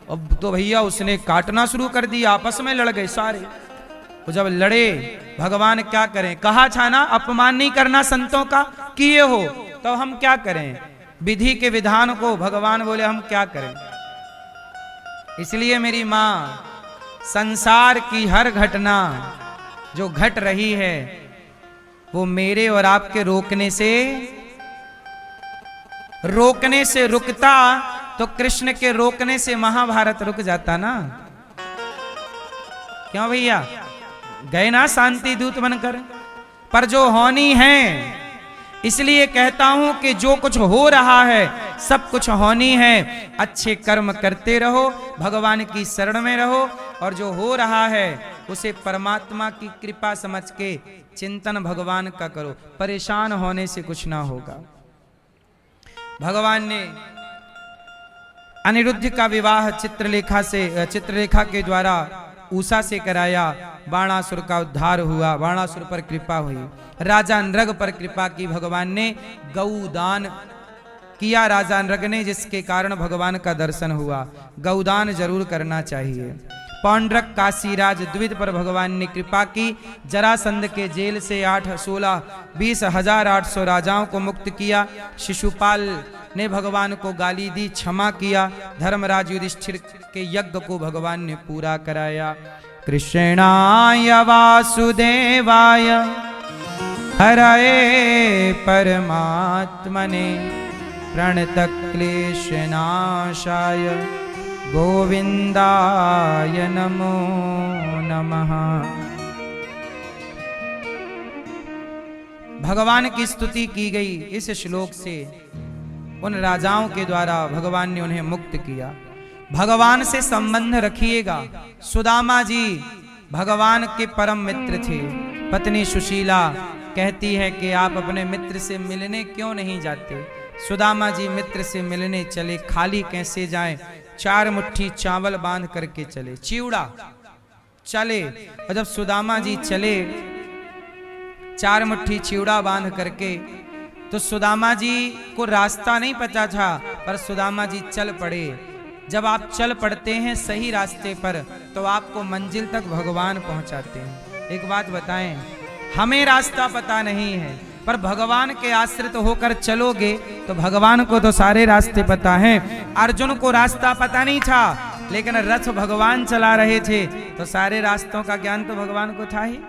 अब तो भैया उसने काटना शुरू कर दिया, आपस में लड़ गए सारे। तो जब लड़े भगवान क्या करें? कहा था ना अपमान नहीं करना संतों का, किए हो तो हम क्या करें? विधि के विधान को भगवान बोले हम क्या करें। इसलिए मेरी मां, संसार की हर घटना जो घट रही है वो मेरे और आपके रोकने से रुकता तो कृष्ण के रोकने से महाभारत रुक जाता ना। क्यों भैया? गए ना शांति दूत बनकर। पर जो होनी है, इसलिए कहता हूं कि जो कुछ हो रहा है सब कुछ होनी है। अच्छे कर्म करते रहो, भगवान की शरण में रहो, और जो हो रहा है उसे परमात्मा की कृपा समझ के चिंतन भगवान का करो। परेशान होने से कुछ ना होगा। भगवान ने अनिरुद्ध का विवाह चित्रलेखा के द्वारा उषा से कराया। बाणासुर का उद्धार हुआ, बाणासुर पर कृपा हुई, राजा नृग पर कृपा की भगवान ने। गौदान किया राजा नृग ने, जिसके कारण भगवान का दर्शन हुआ। गौदान जरूर करना चाहिए। पौंड्रक काशीराज द्विज पर भगवान ने कृपा की। जरासंध के जेल से 20,800 राजाओं को मुक्त किया। शिशुपाल ने भगवान को गाली दी, क्षमा किया। धर्मराज युधिष्ठिर के यज्ञ को भगवान ने पूरा कराया। कृष्णाय वासुदेवाय हरये परमात्मने प्रणतक्लेशनाशाय गोविंदाय नमो नमः। भगवान की स्तुति की गई इस श्लोक से। उन राजाओं के द्वारा भगवान ने उन्हें मुक्त किया। भगवान से संबंध रखिएगा। सुदामा जी भगवान के परम मित्र थे। पत्नी सुशीला कहती है कि आप अपने मित्र से मिलने क्यों नहीं जाते। सुदामा जी मित्र से मिलने चले, खाली कैसे जाएं, 4 मुट्ठी चावल बांध करके चले, चिवड़ा चले। और जब सुदामा जी चले 4 मुट्ठी चिवड़ा बांध करके, तो सुदामा जी को रास्ता नहीं पता था, पर सुदामा जी चल पड़े। जब आप चल पड़ते हैं सही रास्ते पर, तो आपको मंजिल तक भगवान पहुंचाते हैं। एक बात बताएं, हमें रास्ता पता नहीं है, पर भगवान के आश्रित होकर चलोगे तो भगवान को तो सारे रास्ते पता हैं। अर्जुन को रास्ता पता नहीं था, लेकिन रथ भगवान चला रहे थे, तो सारे रास्तों का ज्ञान तो भगवान को था ही।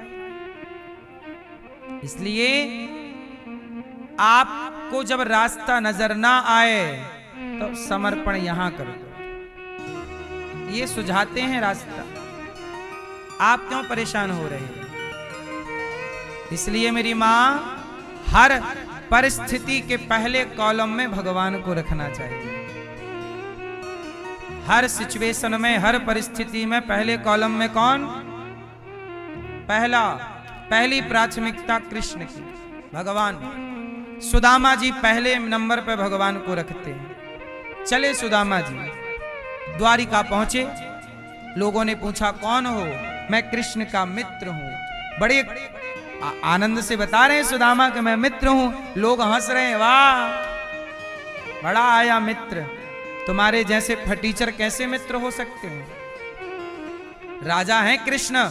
इसलिए आपको जब रास्ता नजर ना आए तो समर्पण यहां कर दो। ये सुझाते हैं रास्ता, आप क्यों परेशान हो रहे हैं। इसलिए मेरी मां, हर परिस्थिति के पहले कॉलम में भगवान को रखना चाहिए। हर सिचुएशन में, हर परिस्थिति में पहले कॉलम में कौन? पहली प्राथमिकता कृष्ण की, भगवान। सुदामा जी पहले नंबर पे भगवान को रखते हैं। चले सुदामा जी, द्वारिका पहुंचे। लोगों ने पूछा कौन हो? मैं कृष्ण का मित्र हूं। बड़े आनंद से बता रहे हैं सुदामा कि मैं मित्र हूं। लोग हंस रहे हैं, वाह बड़ा आया मित्र। तुम्हारे जैसे फटीचर कैसे मित्र हो सकते हैं? राजा हैं कृष्ण,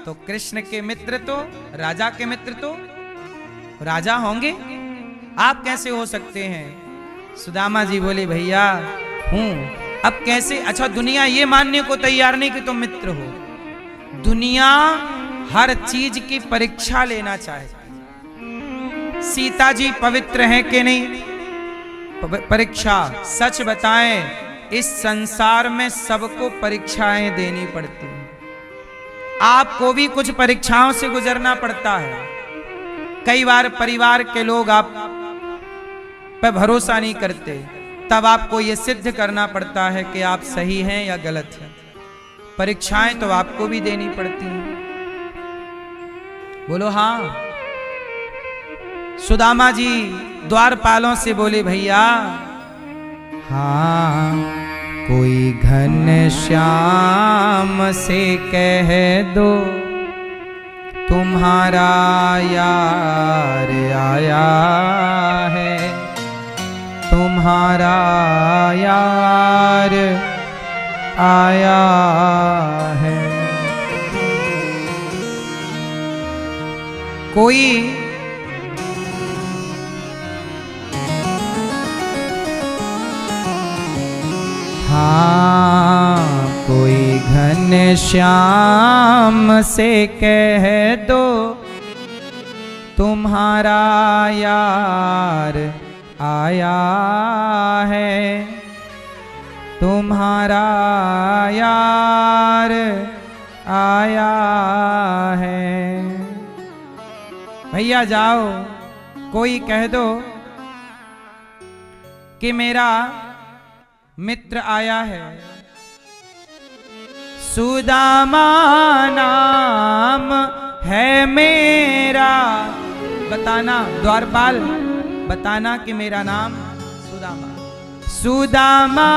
तो कृष्ण के मित्र तो राजा के मित्र तो राजा होंगे, आप कैसे हो सकते हैं? सुदामा जी बोले भैया हूं। अब कैसे? अच्छा, दुनिया ये मानने को तैयार नहीं कि तुम मित्र हो। दुनिया हर चीज की परीक्षा लेना चाहे। सीता जी पवित्र हैं कि नहीं? परीक्षा। सच बताएं, इस संसार में सबको परीक्षाएं देनी पड़ती हैं। आपको भी कुछ परीक्षाओं से गुजरना पड़ता है। कई बार परिवार के लोग आप पर भरोसा नहीं करते, तब आपको यह सिद्ध करना पड़ता है कि आप सही हैं या गलत हैं। परीक्षाएं तो आपको भी देनी पड़ती हैं। बोलो हाँ। सुदामा जी द्वारपालों से बोले भैया हाँ, कोई घन श्याम से कह दो तुम्हारा यार आया है, तुम्हारा यार आया है। कोई हाँ, कोई घन श्याम से कह दो तुम्हारा यार आया है, तुम्हारा यार आया है। भैया जाओ, कोई कह दो कि मेरा मित्र आया है। सुदामा नाम है मेरा, बताना द्वारपाल, बताना कि मेरा नाम सुदामा। सुदामा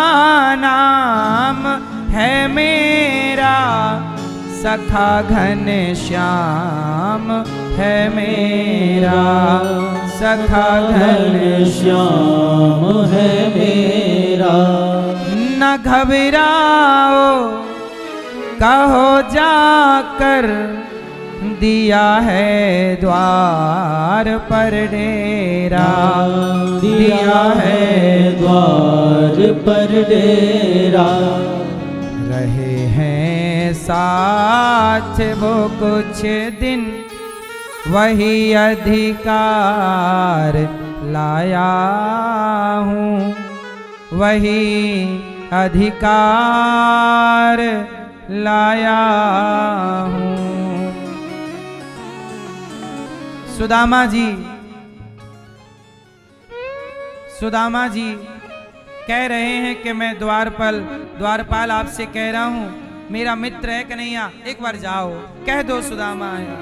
नाम है मेरा, सखा घन श्याम है मेरा, सखा घन श्याम है मेरा। न घबराओ कहो जाकर, दिया है द्वार पर डेरा, दिया है द्वार पर डेरा। रहे हैं साथ वो कुछ दिन, वही अधिकार लाया हूँ, वही अधिकार लाया हूँ। सुदामा जी सुदामा जी कह रहे हैं कि मैं द्वारपाल आपसे कह रहा हूं, मेरा मित्र है कन्हैया, एक बार जाओ कह दो सुदामा आया।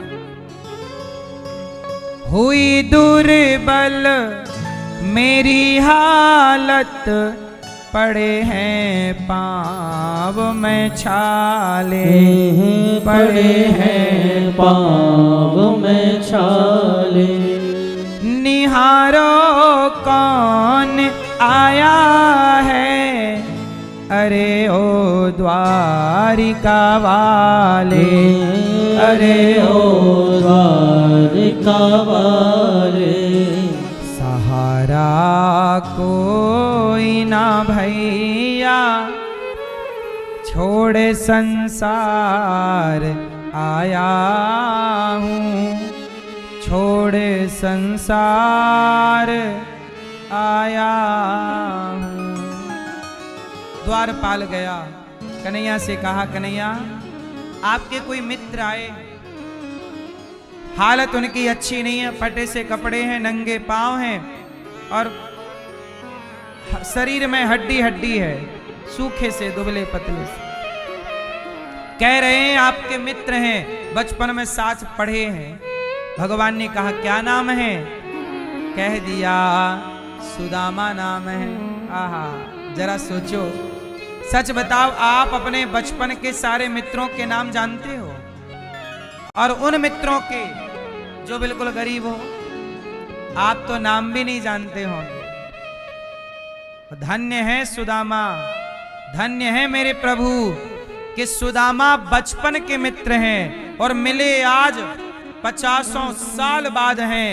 हुई दुर्बल मेरी हालत, पड़े हैं पाँव में छाले, पड़े हैं पाँव में छाले। निहारो कौन आया है, अरे ओ द्वारिका वाले, अरे ओ द्वारिका वाले। सहारा कोई ना भैया, छोड़े संसार आया हूँ, छोड़े संसार आया हूँ। द्वारपाल गया, कन्हैया से कहा, कन्हैया आपके कोई मित्र आए, हालत उनकी अच्छी नहीं है, फटे से कपड़े हैं, नंगे पांव हैं और शरीर में हड्डी हड्डी है, सूखे से दुबले पतले से। कह रहे हैं आपके मित्र हैं, बचपन में साथ पढ़े हैं। भगवान ने कहा क्या नाम है? कह दिया सुदामा नाम है। आहा, जरा सोचो, सच बताओ, आप अपने बचपन के सारे मित्रों के नाम जानते हो? और उन मित्रों के जो बिल्कुल गरीब हो, आप तो नाम भी नहीं जानते होंगे। धन्य है सुदामा, धन्य है मेरे प्रभु कि सुदामा बचपन के मित्र हैं और मिले आज 50 साल बाद हैं,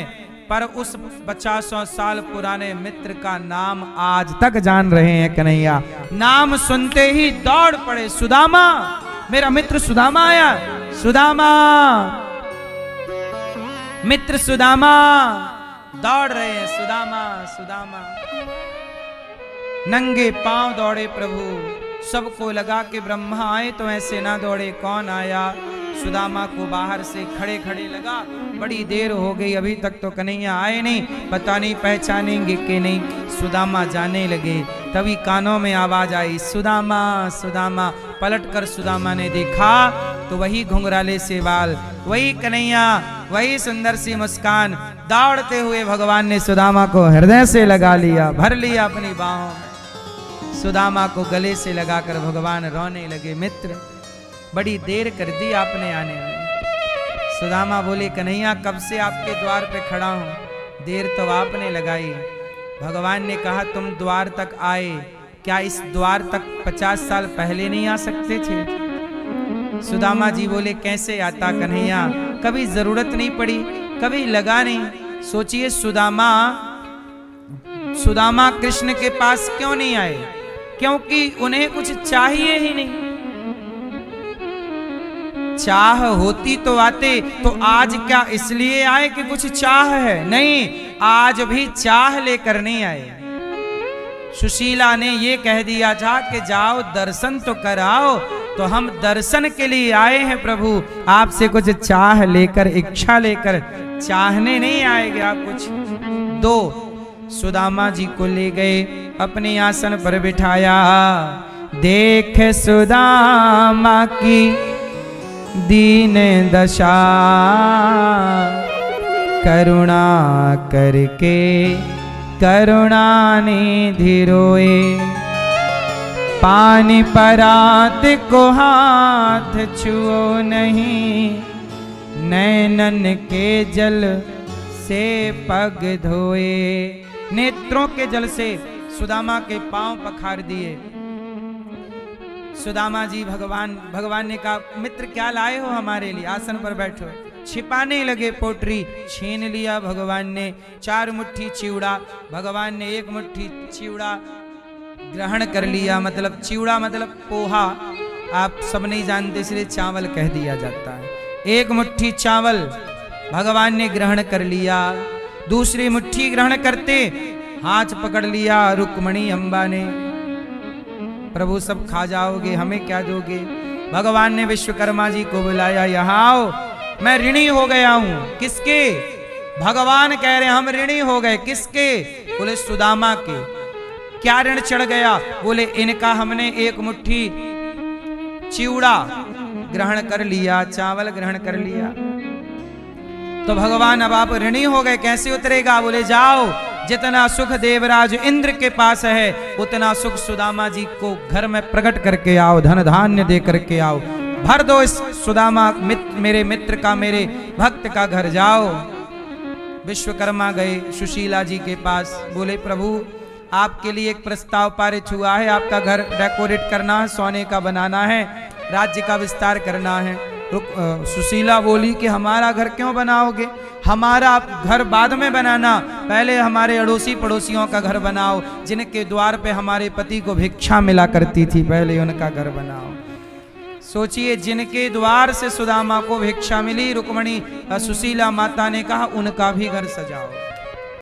पर उस 50 साल पुराने मित्र का नाम आज तक जान रहे हैं कन्हैया। नाम सुनते ही दौड़ पड़े, सुदामा, मेरा मित्र सुदामा आया, सुदामा, मित्र सुदामा, दौड़ रहे हैं, सुदामा सुदामा। नंगे पांव दौड़े प्रभु, सबको लगा कि ब्रह्मा आए तो ऐसे ना दौड़े, कौन आया? सुदामा को बाहर से खड़े खड़े लगा, बड़ी देर हो गई, अभी तक तो कन्हैया आए नहीं, पता नहीं पहचानेंगे कि नहीं। सुदामा जाने लगे, तभी कानों में आवाज आई, सुदामा सुदामा। पलट कर सुदामा ने देखा तो वही घुंघराले से बाल, वही कन्हैया, वही सुंदर सी मुस्कान। दौड़ते हुए भगवान ने सुदामा को हृदय से लगा लिया, भर लिया अपनी बाहों में। सुदामा को गले से लगाकर भगवान रोने लगे, मित्र बड़ी देर कर दी आपने आने में। सुदामा बोले, कन्हैया कब से आपके द्वार पे खड़ा हूं, देर तो आपने लगाई। भगवान ने कहा, तुम द्वार तक आए, क्या इस द्वार तक 50 साल पहले नहीं आ सकते थे? सुदामा जी बोले, कैसे आता कन्हैया, कभी जरूरत नहीं पड़ी, कभी लगा नहीं। सोचिए, सुदामा कृष्ण के पास क्यों नहीं आए? क्योंकि उन्हें कुछ चाहिए ही नहीं। चाह होती तो आते, तो आज क्या इसलिए आए कि कुछ चाह है? नहीं, आज भी चाह लेकर नहीं आए। सुशीला ने ये कह दिया था कि जाओ दर्शन तो कराओ, तो हम दर्शन के लिए आए हैं प्रभु, आपसे कुछ चाह लेकर, इच्छा लेकर, चाहने नहीं आएंगे आप कुछ। दो, सुदामा जी को ले गए, अपने आसन पर बिठाया। देख सुदामा की दीन दशा, करुणा करके करुणा निधि रोए। पानी परात को हाथ छुओ नहीं, नैनन के जल से पग धोए। नेत्रों के जल से सुदामा के पांव पखार दिए। सुदामा जी भगवान ने कहा, मित्र क्या लाए हो हमारे लिए, आसन पर बैठो। छिपाने लगे पोटरी, छीन लिया भगवान ने। 4 मुट्ठी चिवड़ा, भगवान ने 1 मुट्ठी चिवड़ा ग्रहण कर लिया। मतलब चिवड़ा मतलब पोहा, आप सब नहीं जानते इसलिए चावल कह दिया जाता है। 1 मुट्ठी चावल भगवान ने ग्रहण कर लिया। दूसरी मुट्ठी ग्रहण करते हाथ पकड़ लिया रुक्मणी अम्बा ने, प्रभु सब खा जाओगे, हमें क्या दोगे? भगवान ने विश्वकर्मा जी को बुलाया, यहाँ आओ, मैं ऋणी हो गया हूं। किसके? भगवान कह रहे हम ऋणी हो गए। किसके? बोले सुदामा के। क्या ऋण चढ़ गया? बोले इनका हमने एक मुट्ठी चिवड़ा ग्रहण कर लिया, चावल ग्रहण कर लिया। तो भगवान अब आप ऋणी हो गए, कैसे उतरेगा? बोले जाओ, जितना सुख देवराज इंद्र के पास है उतना सुख सुदामा जी को घर में प्रकट करके आओ, धन धान्य दे करके आओ, भर दो इस सुदामा मेरे मित्र का, मेरे भक्त का घर। जाओ। विश्वकर्मा गए सुशीला जी के पास, बोले प्रभु आपके लिए एक प्रस्ताव पारित हुआ है, आपका घर डेकोरेट करना है, सोने का बनाना है, राज्य का विस्तार करना है। सुशीला बोली कि हमारा घर क्यों बनाओगे? हमारा घर बाद में बनाना, पहले हमारे अड़ोसी पड़ोसियों का घर बनाओ, जिनके द्वार पे हमारे पति को भिक्षा मिला करती थी, पहले उनका घर बनाओ। सोचिए, जिनके द्वार से सुदामा को भिक्षा मिली, रुक्मणी सुशीला माता ने कहा उनका भी घर सजाओ।